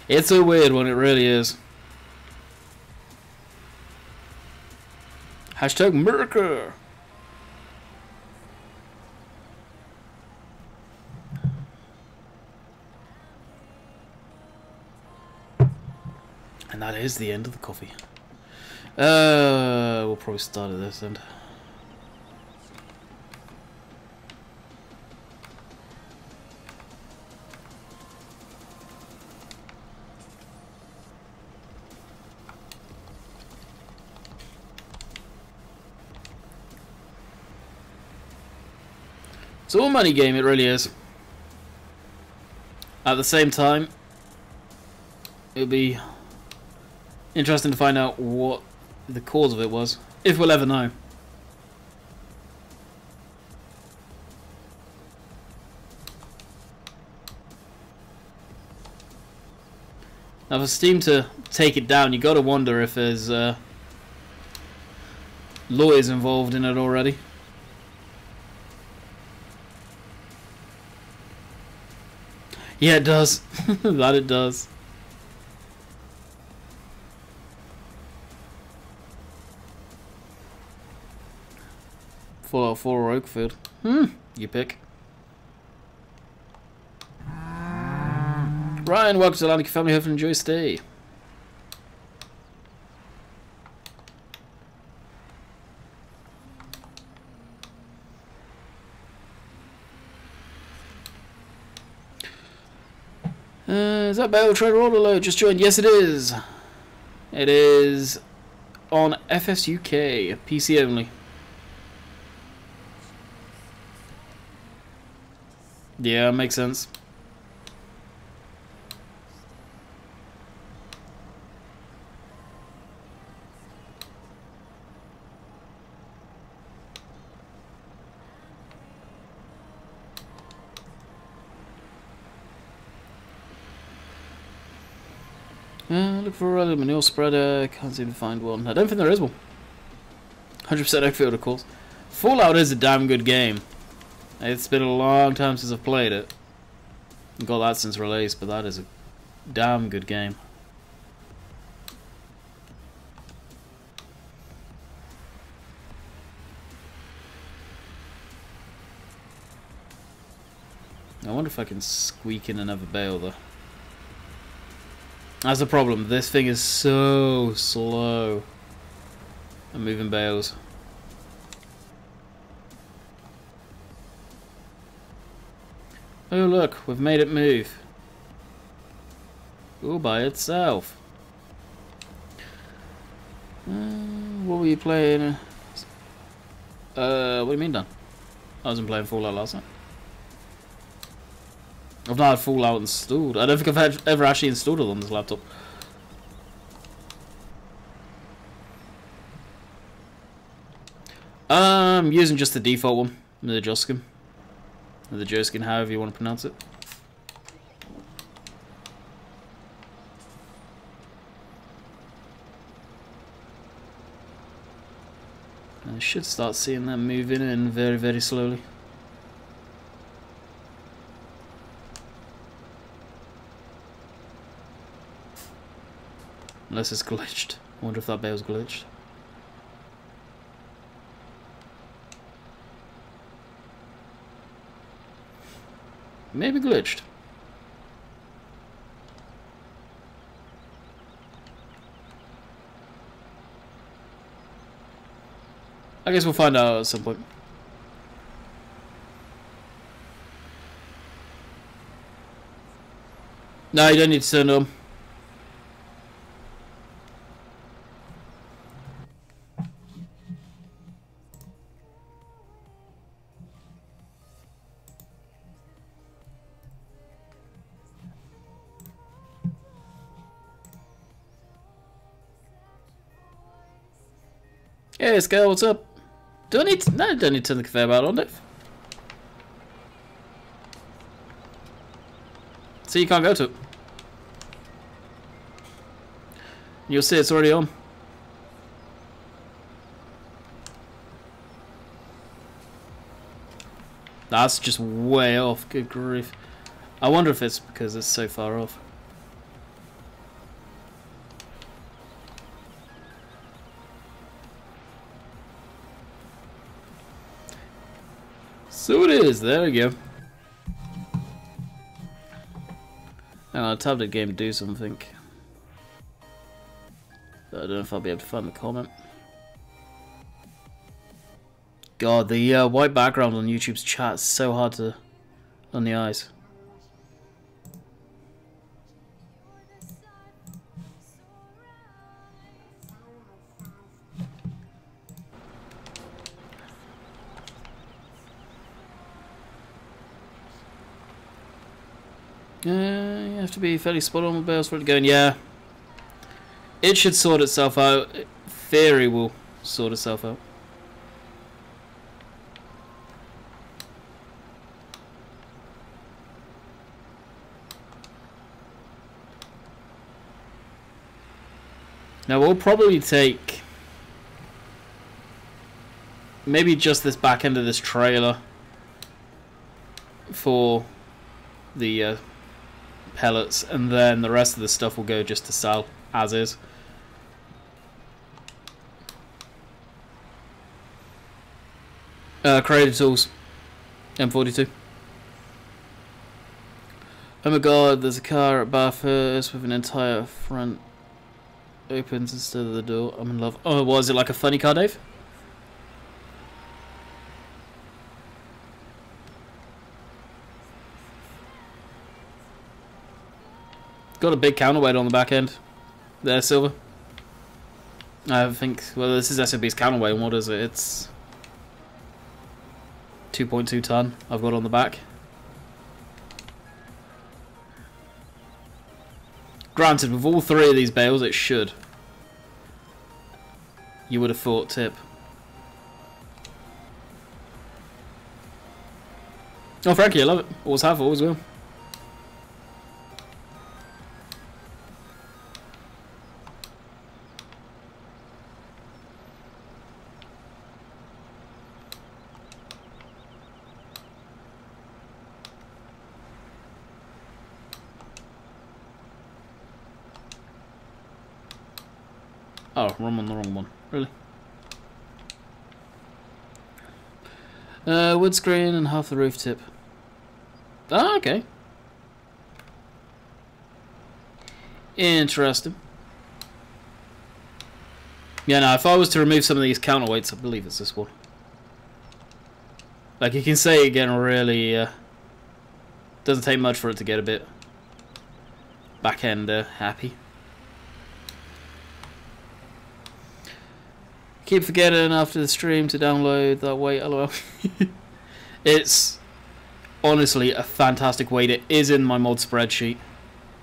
S1: It's a weird one, it really is. Hashtag America. And that is the end of the coffee. We'll probably start at this end. It's all money game, it really is. At the same time, it'll be interesting to find out what the cause of it was, if we'll ever know. Now for Steam to take it down, you gotta wonder if there's lawyers involved in it already. Yeah, it does. That it does. Fallout 4 or Oakfield. You pick. Ryan, welcome to the Landykid family. Hope you enjoy your stay. Is that Bale Trader Order Load just joined? Yes, it is. It is on FSUK, PC only. Yeah, makes sense. Look for a manure spreader. Can't seem to find one. I don't think there is one. 100% Oakfield, of course. Fallout is a damn good game. It's been a long time since I've played it. I've got that since release, but that is a damn good game. I wonder if I can squeak in another bale though. That's the problem. This thing is so slow at moving bales. Oh look, we've made it move. All by itself. What were you playing? What do you mean, Dan? I wasn't playing Fallout last night. I've not had Fallout installed. I don't think I've ever actually installed it on this laptop. I'm using just the default one, the Joskin. Or the Joskin, however you want to pronounce it. I should start seeing them moving in very, very slowly. Unless it's glitched. I wonder if that bale's glitched. Maybe glitched. I guess we'll find out at some point. No, you don't need to turn it on. Hey, Scale, what's up? Do I need to... No, I don't need to turn the conveyor belt on, Dave. So you can't go to it. You'll see it's already on. That's just way off, good grief. I wonder if it's because it's so far off. So it is, there we go. Hang on, tab the game to do something. I don't know if I'll be able to find the comment. God, the white background on YouTube's chat is so hard to on the eyes. You have to be fairly spot on with bales for it to go in. Yeah, it should sort itself out. Theory will sort itself out. Now we'll probably take maybe just this back end of this trailer for the pellets, and then the rest of the stuff will go just to sell as is. Creative Tools M42. Oh my god, there's a car at Bathurst with an entire front opens instead of the door. I'm in love. Oh, was it like a funny car, Dave? Got a big counterweight on the back end. There, Silver. I think, well, this is SMB's counterweight, and what is it? It's 2.2 ton I've got on the back. Granted, with all three of these bales, it should. You would have thought tip. Oh, Frankie, I love it. Always have, always will. Oh, I'm on the wrong one. Really? Wood screen and half the roof tip. Ah, okay. Interesting. Yeah, no, if I was to remove some of these counterweights, I believe it's this one. Like, you can say again, really, doesn't take much for it to get a bit back end happy. Keep forgetting after the stream to download that weight, lol. It's honestly a fantastic weight. It is in my mod spreadsheet.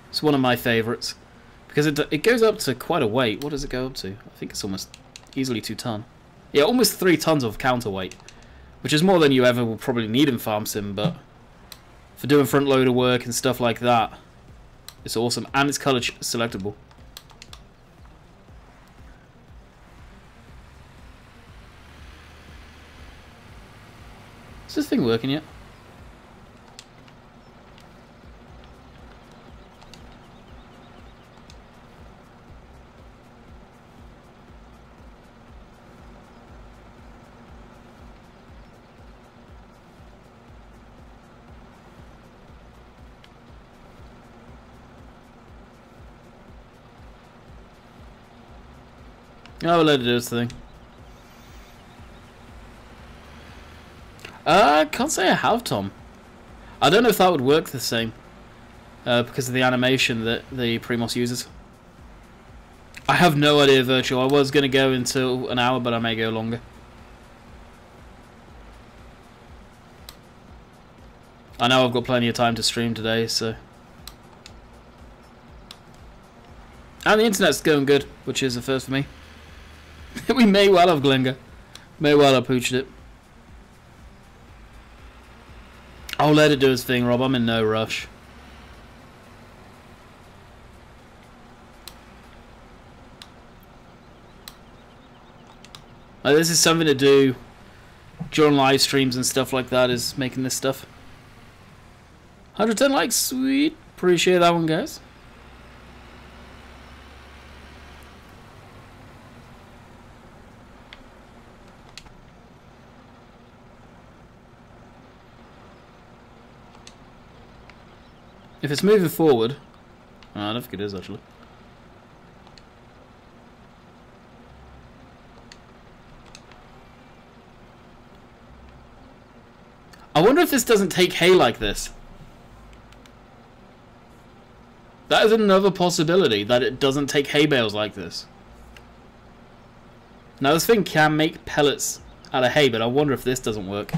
S1: It's one of my favourites. Because it goes up to quite a weight. What does it go up to? I think it's almost easily 2 ton. Yeah, almost 3 tons of counterweight. Which is more than you ever will probably need in Farm Sim, but for doing front loader work and stuff like that, it's awesome. And it's colour selectable. Is this thing working yet? Oh, we'll let it do its thing. I can't say I have, Tom. I don't know if that would work the same. Because of the animation that the Primos uses. I have no idea, Virtual. I was going to go until an hour, but I may go longer. I know I've got plenty of time to stream today, so... And the internet's going good, which is a first for me. We may well have Glinga. May well have pooched it. I'll let it do its thing, Rob. I'm in no rush. This is something to do during live streams and stuff like that, is making this stuff. 110 likes, sweet. Appreciate that one, guys. If it's moving forward... Oh, I don't think it is, actually. I wonder if this doesn't take hay like this. That is another possibility, that it doesn't take hay bales like this. Now, this thing can make pellets out of hay, but I wonder if this doesn't work.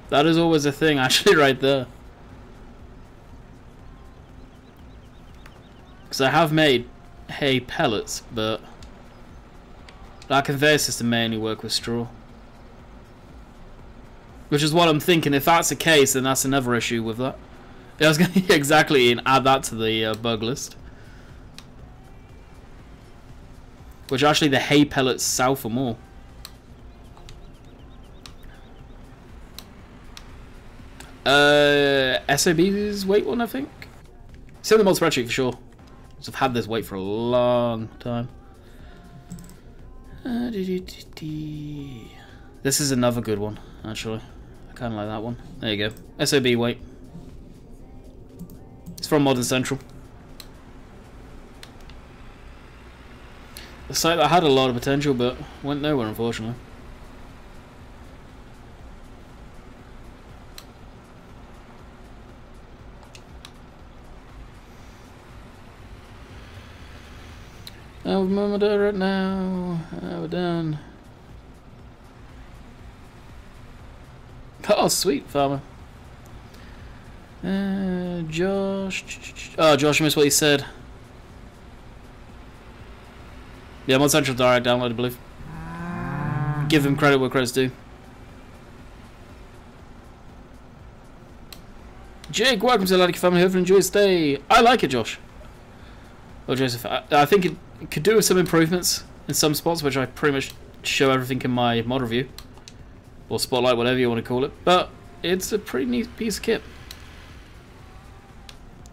S1: That is always a thing, actually, right there. Because I have made hay pellets, but that conveyor system may only work with straw. Which is what I'm thinking. If that's the case, then that's another issue with that. Yeah, I was going to exactly add that to the bug list. Which actually the hay pellets sell for more. SOB's weight one, I think. It's in the mod spreadsheet for sure. I've had this weight for a long time. This is another good one, actually. I kind of like that one. There you go. SOB weight. It's from Modern Central. A site that had a lot of potential, but went nowhere, unfortunately. Oh, we're done right now. We're done. Oh, sweet, farmer. Josh. Oh, Josh, I missed what he said. Yeah, Mod Central Direct download, I believe. Give him credit where credit's due. Jake, welcome to the Landykid family. Hope you enjoy your stay. I like it, Josh. Well, Joseph, I think it could do with some improvements in some spots, which I pretty much show everything in my mod review. Or spotlight, whatever you want to call it. But it's a pretty neat piece of kit.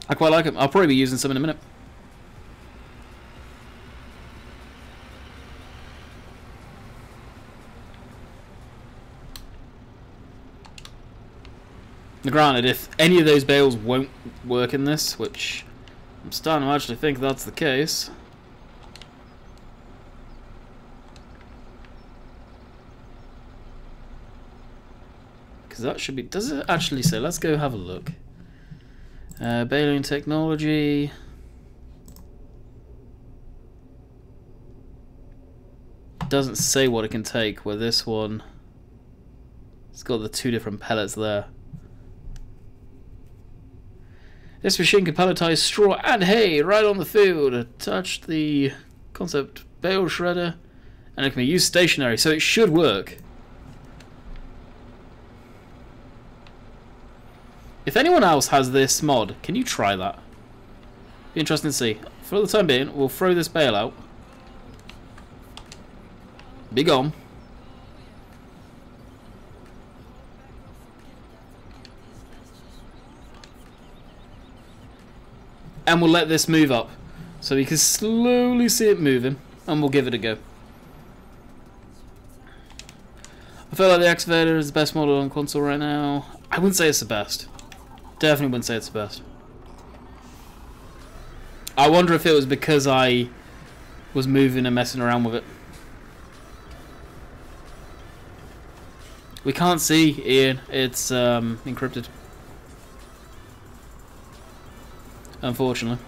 S1: I quite like it. I'll probably be using some in a minute. Now, granted, if any of those bales won't work in this, which I'm starting to actually think that's the case. Because that should be... Does it actually say? Let's go have a look. Baling technology. Doesn't say what it can take, where this one... It's got the 2 different pellets there. This machine can pelletize straw and hay right on the field. Attach the concept bale shredder, and it can be used stationary, so it should work. If anyone else has this mod, can you try that? Be interesting to see. For the time being, we'll throw this bale out. Be gone. And we'll let this move up, so we can slowly see it moving, and we'll give it a go. I feel like the excavator is the best model on console right now. I wouldn't say it's the best. Definitely wouldn't say it's the best. I wonder if it was because I was moving and messing around with it. We can't see, Ian. It's encrypted. Unfortunately.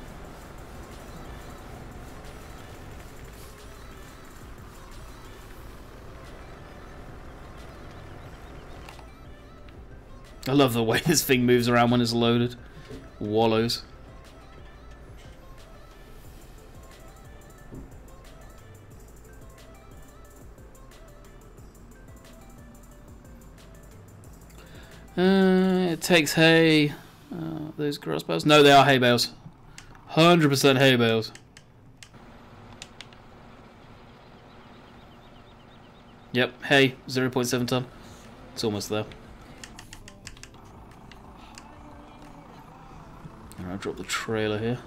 S1: I love the way this thing moves around when it's loaded. Wallows. It takes hay. Those grass bales? No, they are hay bales. 100% hay bales. Yep, hay, 0.7 ton. It's almost there. I'll drop the trailer here.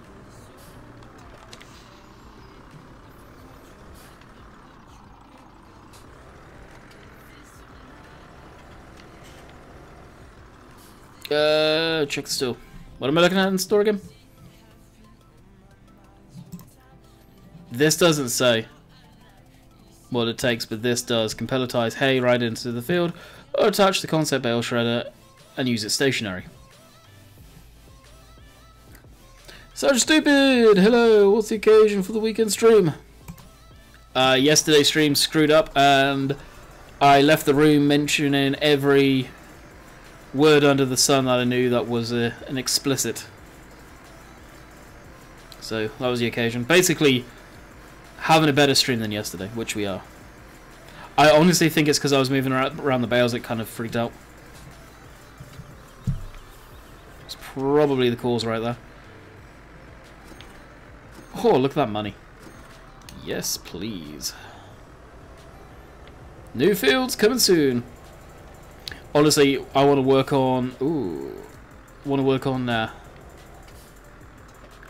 S1: Check the store. What am I looking at in the store again? This doesn't say what it takes, but this does. Can pelletize hay right into the field, or attach the concept bale shredder and use it stationary. So stupid! Hello, what's the occasion for the weekend stream? Yesterday's stream screwed up and I left the room mentioning every word under the sun that I knew that was an explicit. So that was the occasion. Basically, having a better stream than yesterday, which we are. I honestly think it's because I was moving around the bales, it kind of freaked out. It's probably the cause right there. Oh, look at that money. Yes, please. New fields coming soon. Honestly, I want to work on... Ooh. I want to work on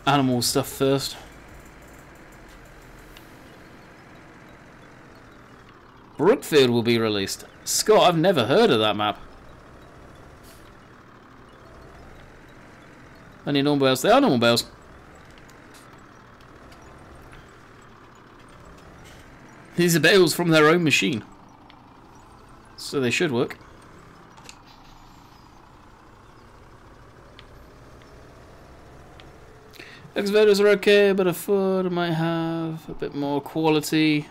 S1: animal stuff first. Brookfield will be released. Scott, I've never heard of that map. Any normal bales? They are normal bales. These are bales from their own machine. So they should work. Excavators are okay, but I thought I might have a bit more quality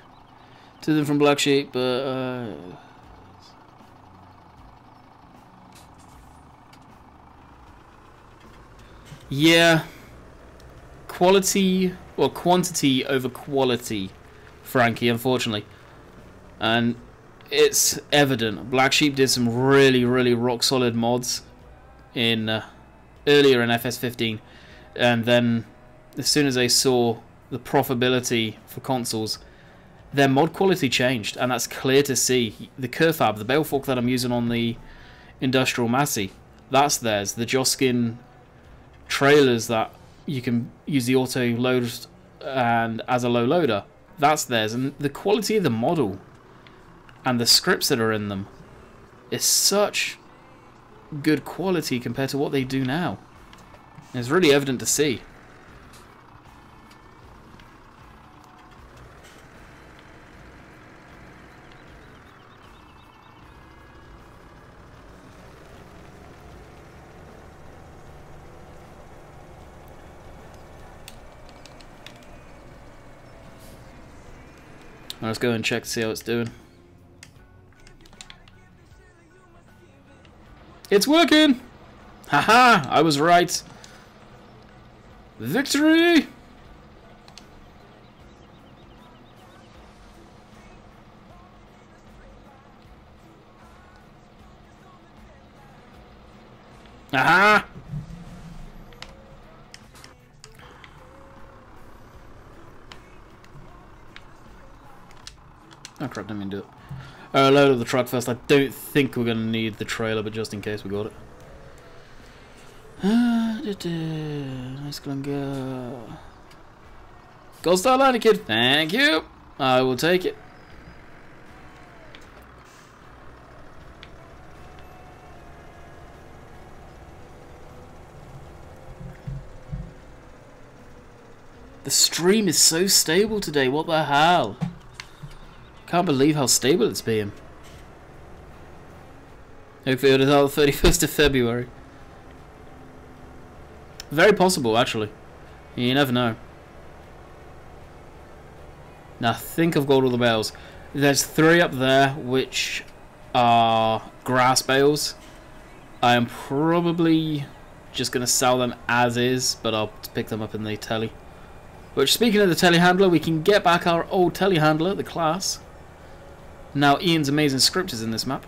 S1: to them from Black Sheep, but yeah, quality, well, quantity over quality, Frankie, unfortunately. And it's evident. Black Sheep did some really, really rock solid mods in earlier in FS15, and then as soon as they saw the profitability for consoles, their mod quality changed, and that's clear to see. The Kerfab, the bale fork that I'm using on the Industrial Massey, that's theirs. The Joskin trailers that you can use the auto load and as a low loader, that's theirs. And the quality of the model and the scripts that are in them is such good quality compared to what they do now. It's really evident to see. Let's go and check to see how it's doing. It's working! Haha! I was right. Victory! Aha! Oh crap, didn't mean to do it. Load up the truck first. I don't think we're going to need the trailer, but just in case we got it. Nice Glengar. Gold Star Landykid. Thank you. I will take it. The stream is so stable today. What the hell? Can't believe how stable it's been. Oakfield is out the 31st of February. Very possible, actually. You never know. Now, I think I've got all the bales. There's 3 up there, which are grass bales. I am probably just going to sell them as is, but I'll pick them up in the telly. Which, speaking of the telehandler, we can get back our old telehandler, the class. Now Ian's amazing script is in this map.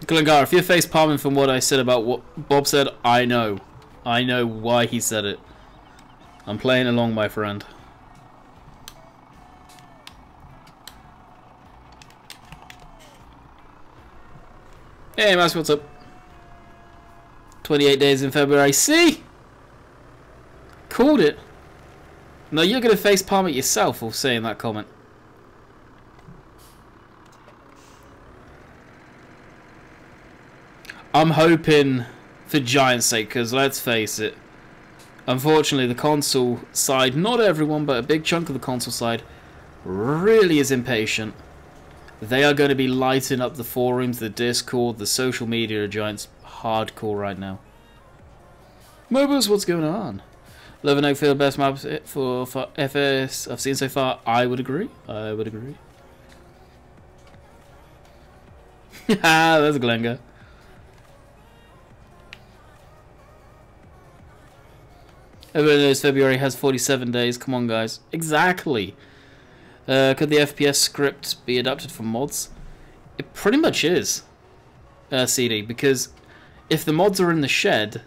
S1: Glengar, if you're face palming from what I said about what Bob said, I know. I know why he said it. I'm playing along, my friend. Hey, Max, what's up? 28 days in February. See? Called it. No, you're going to face palm it yourself for saying that comment. I'm hoping for Giant's sake, because let's face it, unfortunately the console side, not everyone, but a big chunk of the console side, really is impatient. They are going to be lighting up the forums, the Discord, the social media of Giants hardcore right now. Mobus, what's going on? Love and Oakfield, best maps for FS I've seen so far. I would agree. I would agree. Ah, there's a Glengar. Everyone knows February has 47 days. Come on, guys. Exactly. Could the FPS script be adapted for mods? It pretty much is, CD, because if the mods are in the shed,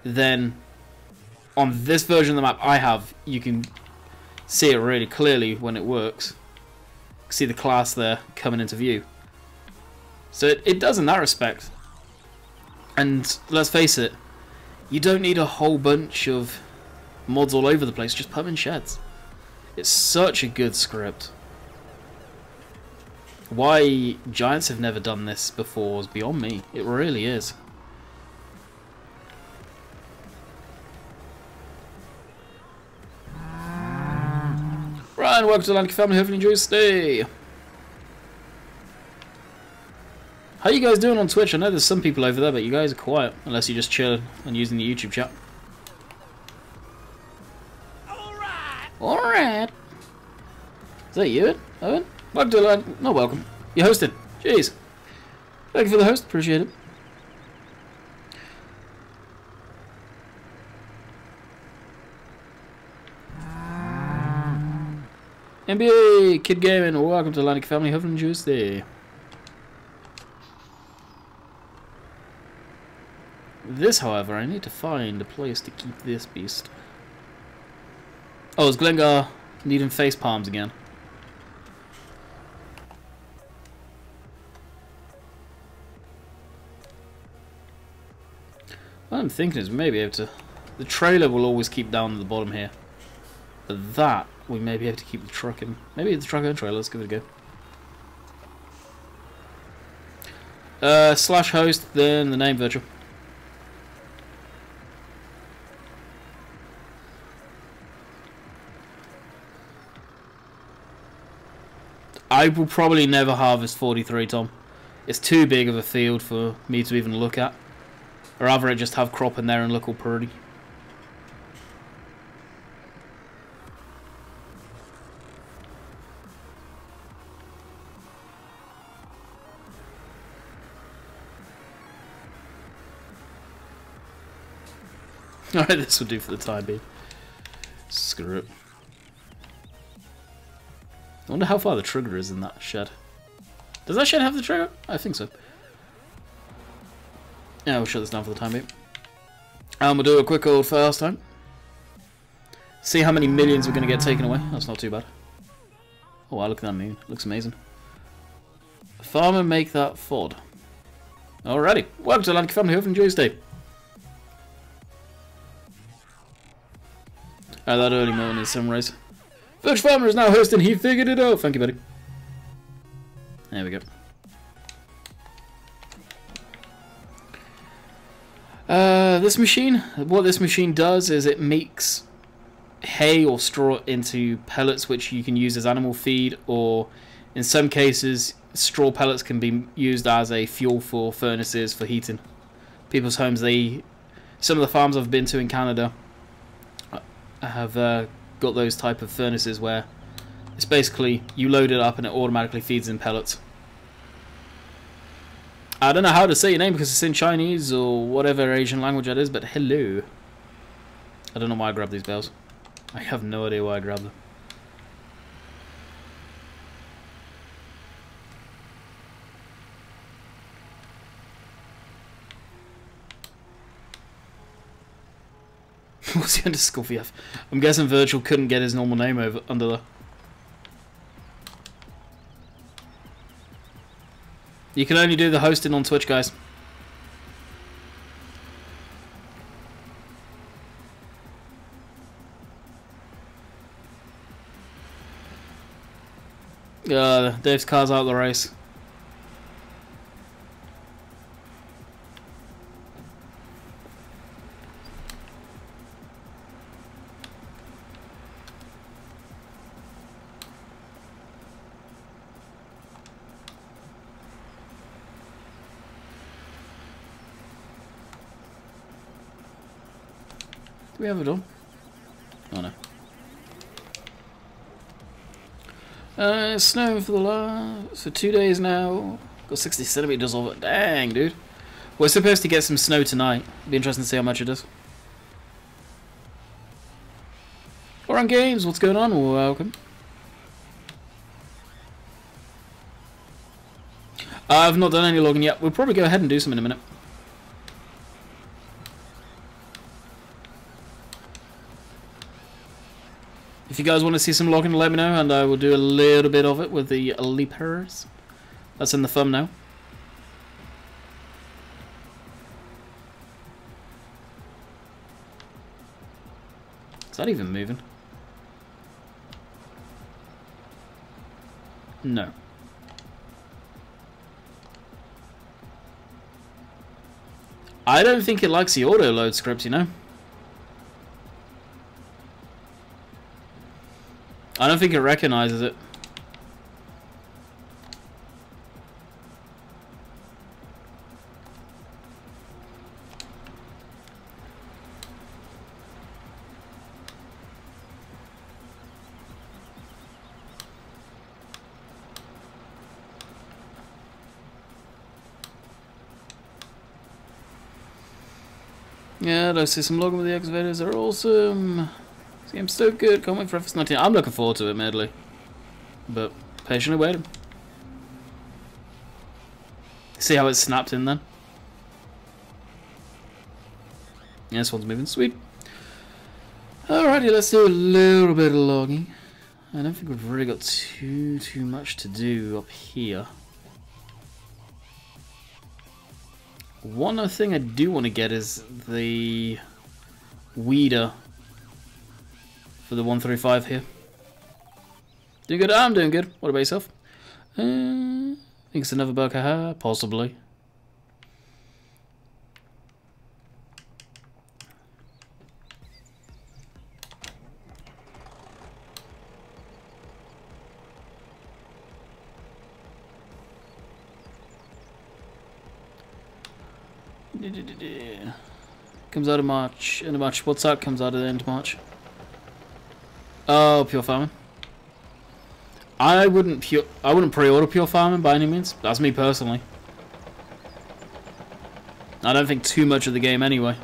S1: then on this version of the map I have, you can see it really clearly when it works. See the class there coming into view. So it does in that respect. And let's face it, you don't need a whole bunch of mods all over the place, just put them in sheds. It's such a good script. Why Giants have never done this before is beyond me. It really is. Ryan, welcome to the Landykid family. Hopefully you enjoy your stay. How you guys doing on Twitch? I know there's some people over there, but you guys are quiet. Unless you're just chilling and using the YouTube chat. Alright. Is that you, Owen? Welcome to the Land... No, welcome. You're hosting. Jeez. Thank you for the host. Appreciate it. NBA Kid Gaming, welcome to the Landykid family. Hopefully you enjoy your stay. This, however, I need to find a place to keep this beast. Oh, is Glengar needing face palms again? What I'm thinking is maybe able to... The trailer will always keep down at the bottom here. But that, we may be able to keep the truck in. Maybe the truck and trailer, let's give it a go. Slash host, then the name virtual. I will probably never harvest 43, Tom. It's too big of a field for me to even look at. Or rather I just have crop in there and look all pretty. Alright, this will do for the time being. Screw it. I wonder how far the trigger is in that shed. Does that shed have the trigger? I think so. Yeah, we'll shut this down for the time being. And we'll do a quick old fast time. See how many millions we're going to get taken away. That's not too bad. Oh wow, look at that moon. Looks amazing. Farmer, make that FOD. Alrighty. Welcome to Landykid family. Hope you enjoy your stay. That early morning sunrise. Virtual Farmer is now hosting. He figured it out. Thank you, buddy. There we go. This machine, what this machine does is it makes hay or straw into pellets which you can use as animal feed, or in some cases straw pellets can be used as a fuel for furnaces for heating people's homes. Some of the farms I've been to in Canada have got those type of furnaces where it's basically you load it up and it automatically feeds in pellets. I don't know how to say your name because it's in Chinese or whatever Asian language that is, but hello. I don't know why I grabbed these bales. I have no idea why I grabbed them. What's the underscore VF? I'm guessing Virtual couldn't get his normal name over under there. You can only do the hosting on Twitch, guys. Dave's car's out of the race. We have it done. Oh no. Snow for 2 days now. Got 60 centimeters of it. Dang, dude. We're supposed to get some snow tonight. Be interesting to see how much it is. Oran Games, what's going on? Welcome. I've not done any logging yet. We'll probably go ahead and do some in a minute. If you guys want to see some logging, let me know, and I will do a little bit of it with the leapers. That's in the thumbnail. Is that even moving? No. I don't think it likes the auto load script, you know? I don't think it recognizes it. Yeah, I see some logging with the excavators. They're awesome. This game's so good. Can't wait for FS19. I'm looking forward to it, admittedly, but patiently waiting. See how it snapped in then? Yeah, this one's moving. Sweet. Alrighty, let's do a little bit of logging. I don't think we've really got too much to do up here. One other thing I do want to get is the weeder for the 135 here. Doing good? I'm doing good. What about yourself? I think it's another bug, haha. Possibly. Comes out of March. End of March. What's that? Comes out at the end of March. Oh, Pure Farming. I wouldn't pre-order Pure Farming by any means. That's me personally. I don't think too much of the game anyway.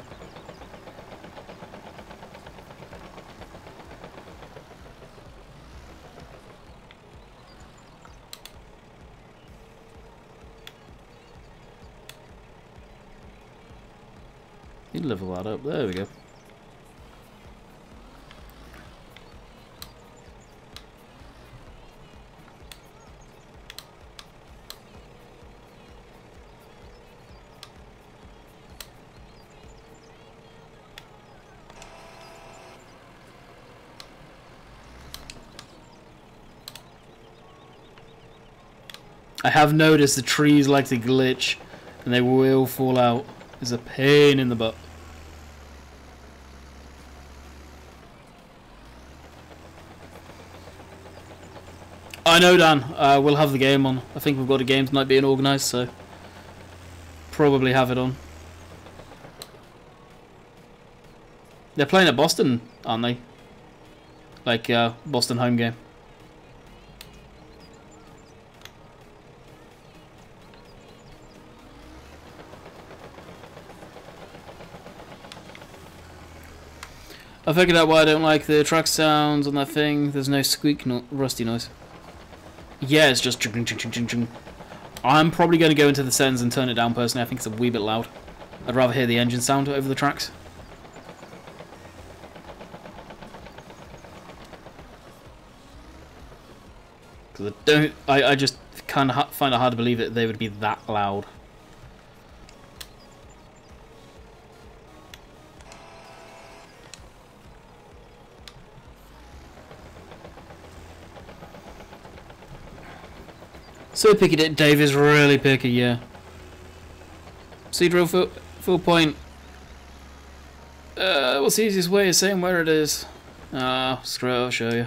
S1: You level that up. There we go. I have noticed the trees like to glitch and they will fall out. It's a pain in the butt. I know, Dan. We'll have the game on. I think we've got a game tonight being organised, so probably have it on. They're playing at Boston, aren't they? Like Boston home game. I figured out why I don't like the track sounds on that thing. There's no squeak, no rusty noise. Yeah, it's just chung, chung, chung, chung, chung. I'm probably going to go into the settings and turn it down personally. I think it's a wee bit loud. I'd rather hear the engine sound over the tracks. Because I just kind of find it hard to believe that they would be that loud. So picky, Dave is really picky, yeah. Seed drill full point. What's the easiest way of saying where it is? Screw it, I'll show you.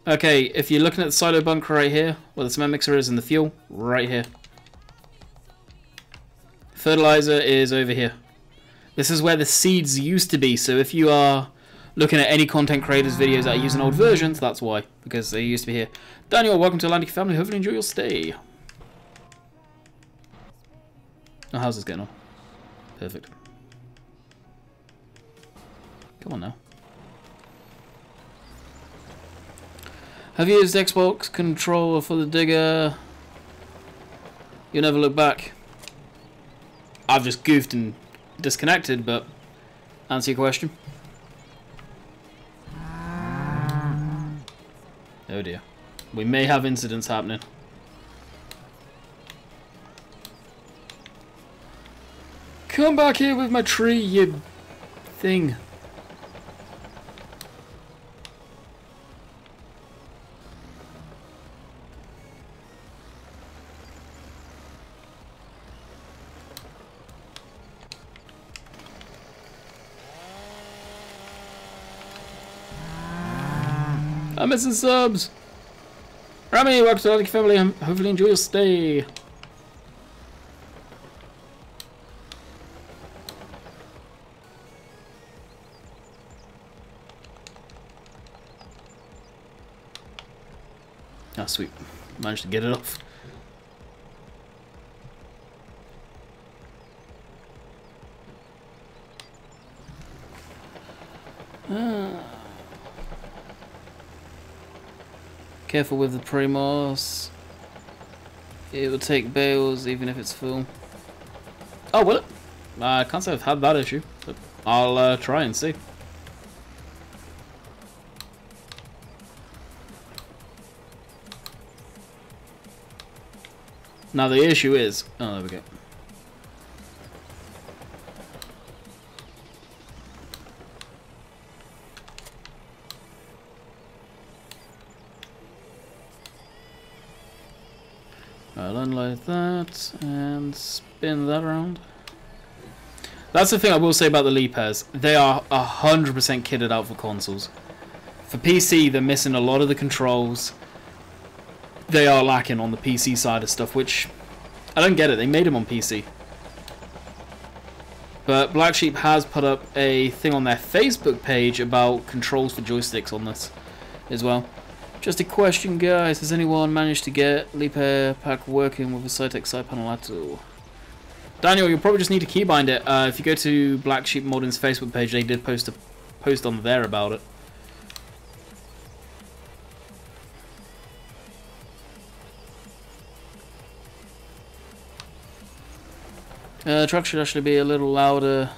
S1: Okay, if you're looking at the silo bunker right here, where the cement mixer is and the fuel, right here. Fertilizer is over here. This is where the seeds used to be, so if you are looking at any content creators' videos that are using old versions, that's why, because they used to be here. Daniel, welcome to Landykid family. Hopefully enjoy your stay. Oh, how's this getting on? Perfect. Come on now. Have you used Xbox controller for the digger? You never look back. I've just goofed and disconnected, but answer your question. Oh dear. We may have incidents happening. Come back here with my tree, you thing. I'm missing subs. Rami, welcome to the Landykid family. Hopefully enjoy your stay. Ah, sweet. Managed to get it off. Careful with the Primos. It will take bales even if it's full. Oh, will it? I can't say I've had that issue, but I'll try and see. Now the issue is... Oh, there we go. I'll unload that and spin that around. That's the thing I will say about the Leap pairs. They are 100% kitted out for consoles. For PC, they're missing a lot of the controls. They are lacking on the PC side of stuff, which I don't get it. They made them on PC. But Black Sheep has put up a thing on their Facebook page about controls for joysticks on this as well. Just a question, guys. Has anyone managed to get Lipa pack working with a Cytec side panel at all? Daniel, you'll probably just need to keybind it. If you go to Black Sheep Modding's Facebook page, they did post a post on there about it. Truck should actually be a little louder.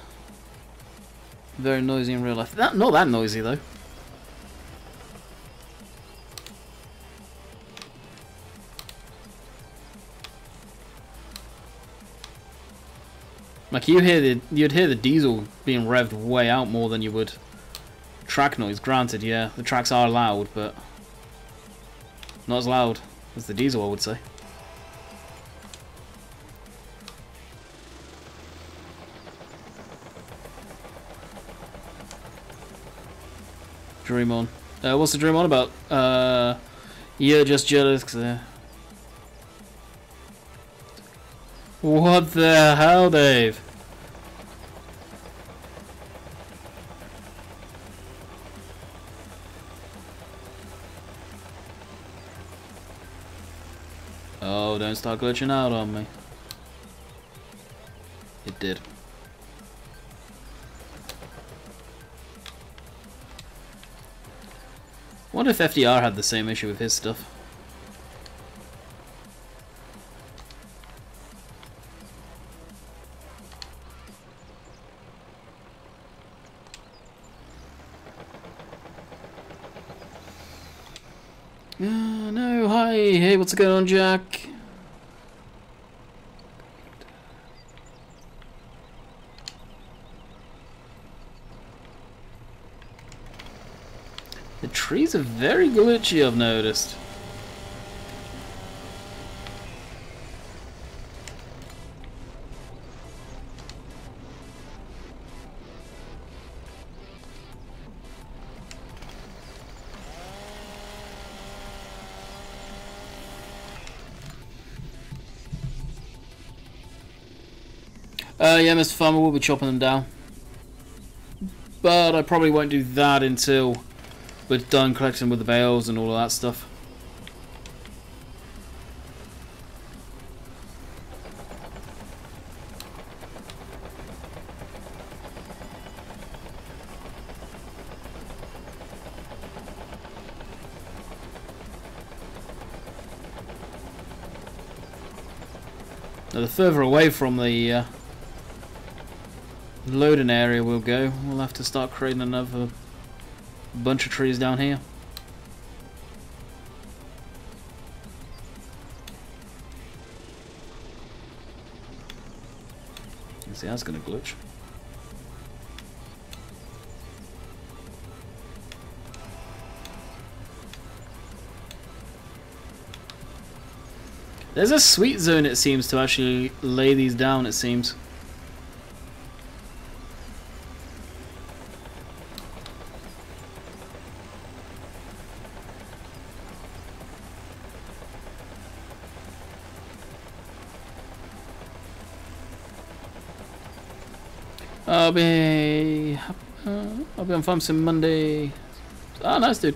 S1: Very noisy in real life. Not that noisy though. Like you'd hear the diesel being revved way out more than you would track noise. Granted, yeah, the tracks are loud, but not as loud as the diesel, I would say. Dream on. What's the dream on about? You're just jealous. 'Cause, what the hell, Dave? Oh, don't start glitching out on me. It did. Wonder if FDR had the same issue with his stuff. No, hi, hey, what's going on, Jack? The trees are very glitchy, I've noticed. Yeah, Mr. Farmer will be chopping them down. But I probably won't do that until we're done collecting with the bales and all of that stuff. Now, the further away from the loading area we'll go, we'll have to start creating another bunch of trees down here. You see, that's gonna glitch. There's a sweet zone, it seems, to actually lay these down, it seems. I'll be on farm sim Monday. Ah, nice, dude.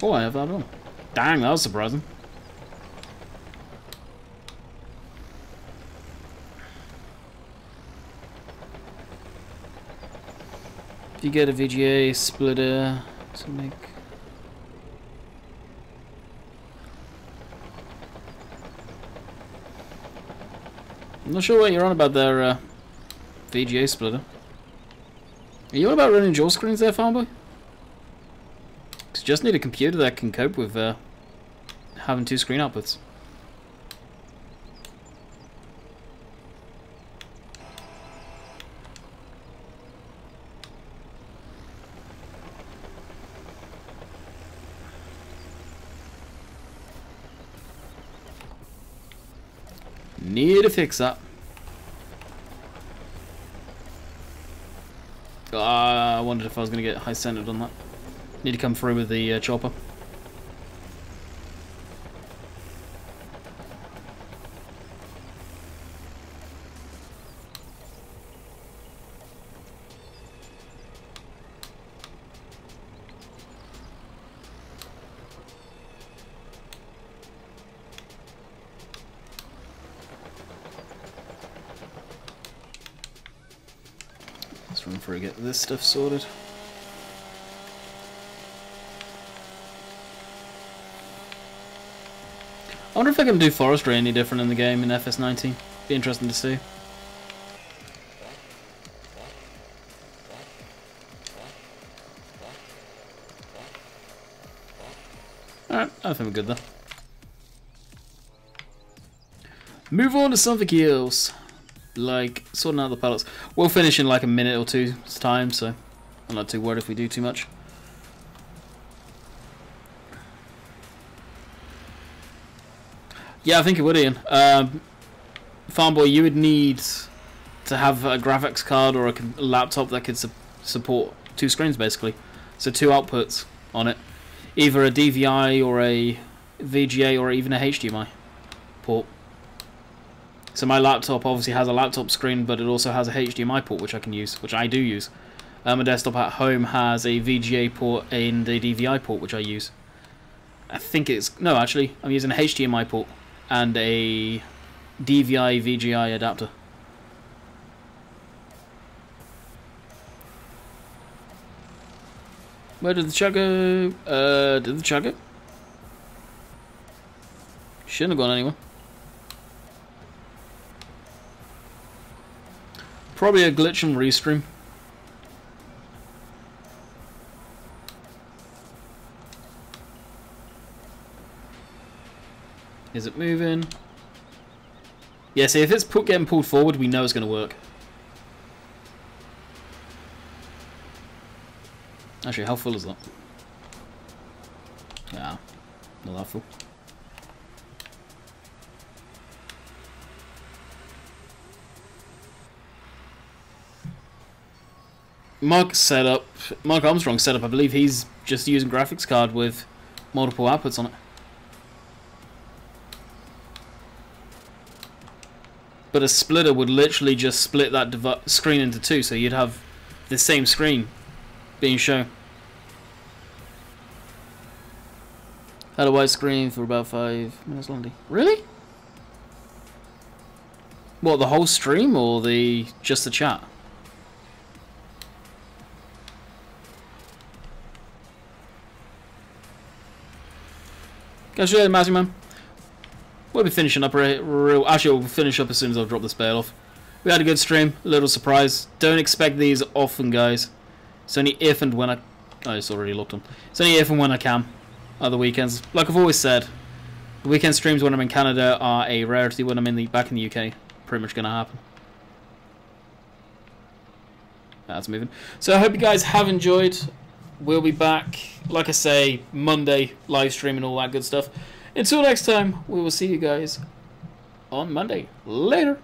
S1: Oh, I have that on. Dang, that was surprising. If you get a VGA splitter to make... I'm not sure what you're on about there, VGA splitter. Are you on about running dual screens there, Farmboy? Because you just need a computer that can cope with having two screen outputs. Need to fix that. I wondered if I was going to get high centered on that. Need to come through with the chopper. Let's run through and get this stuff sorted. I wonder if I can do Forestry any different in the game in FS19. Be interesting to see. Alright, I think we're good there. Move on to something else. Like sorting out the pellets. We'll finish in like a minute or two's time, so I'm not too worried if we do too much. Yeah, I think it would, Ian. Farm Boy, you would need to have a graphics card or a laptop that could support two screens, basically. So two outputs on it. Either a DVI or a VGA or even a HDMI port. So my laptop obviously has a laptop screen, but it also has a HDMI port, which I can use, which I do use. My desktop at home has a VGA port and a DVI port, which I use. I think it's... No, actually, I'm using a HDMI port and a DVI VGI adapter. Where did the chug go? Did the chug go? Shouldn't have gone anywhere. Probably a glitch in Restream. Is it moving? Yeah, see, if it's getting pulled forward, we know it's going to work. Actually, how full is that? Yeah, not that full. Mark Armstrong's setup, I believe he's just using graphics card with multiple outputs on it. But a splitter would literally just split that screen into two, so you'd have the same screen being shown. Had a white screen for about 5 minutes long. Really? What, the whole stream or just the chat? Catch you later, Matthew, man. We'll be finishing up actually, we'll finish up as soon as I drop this bale off. We had a good stream, a little surprise. Don't expect these often, guys. It's only if and when I... Oh, it's already locked on. It's only if and when I can. Other weekends. Like I've always said, the weekend streams when I'm in Canada are a rarity. When I'm back in the UK, pretty much going to happen. That's moving. So I hope you guys have enjoyed. We'll be back, like I say, Monday, live stream and all that good stuff. Until next time, we will see you guys on Monday. Later.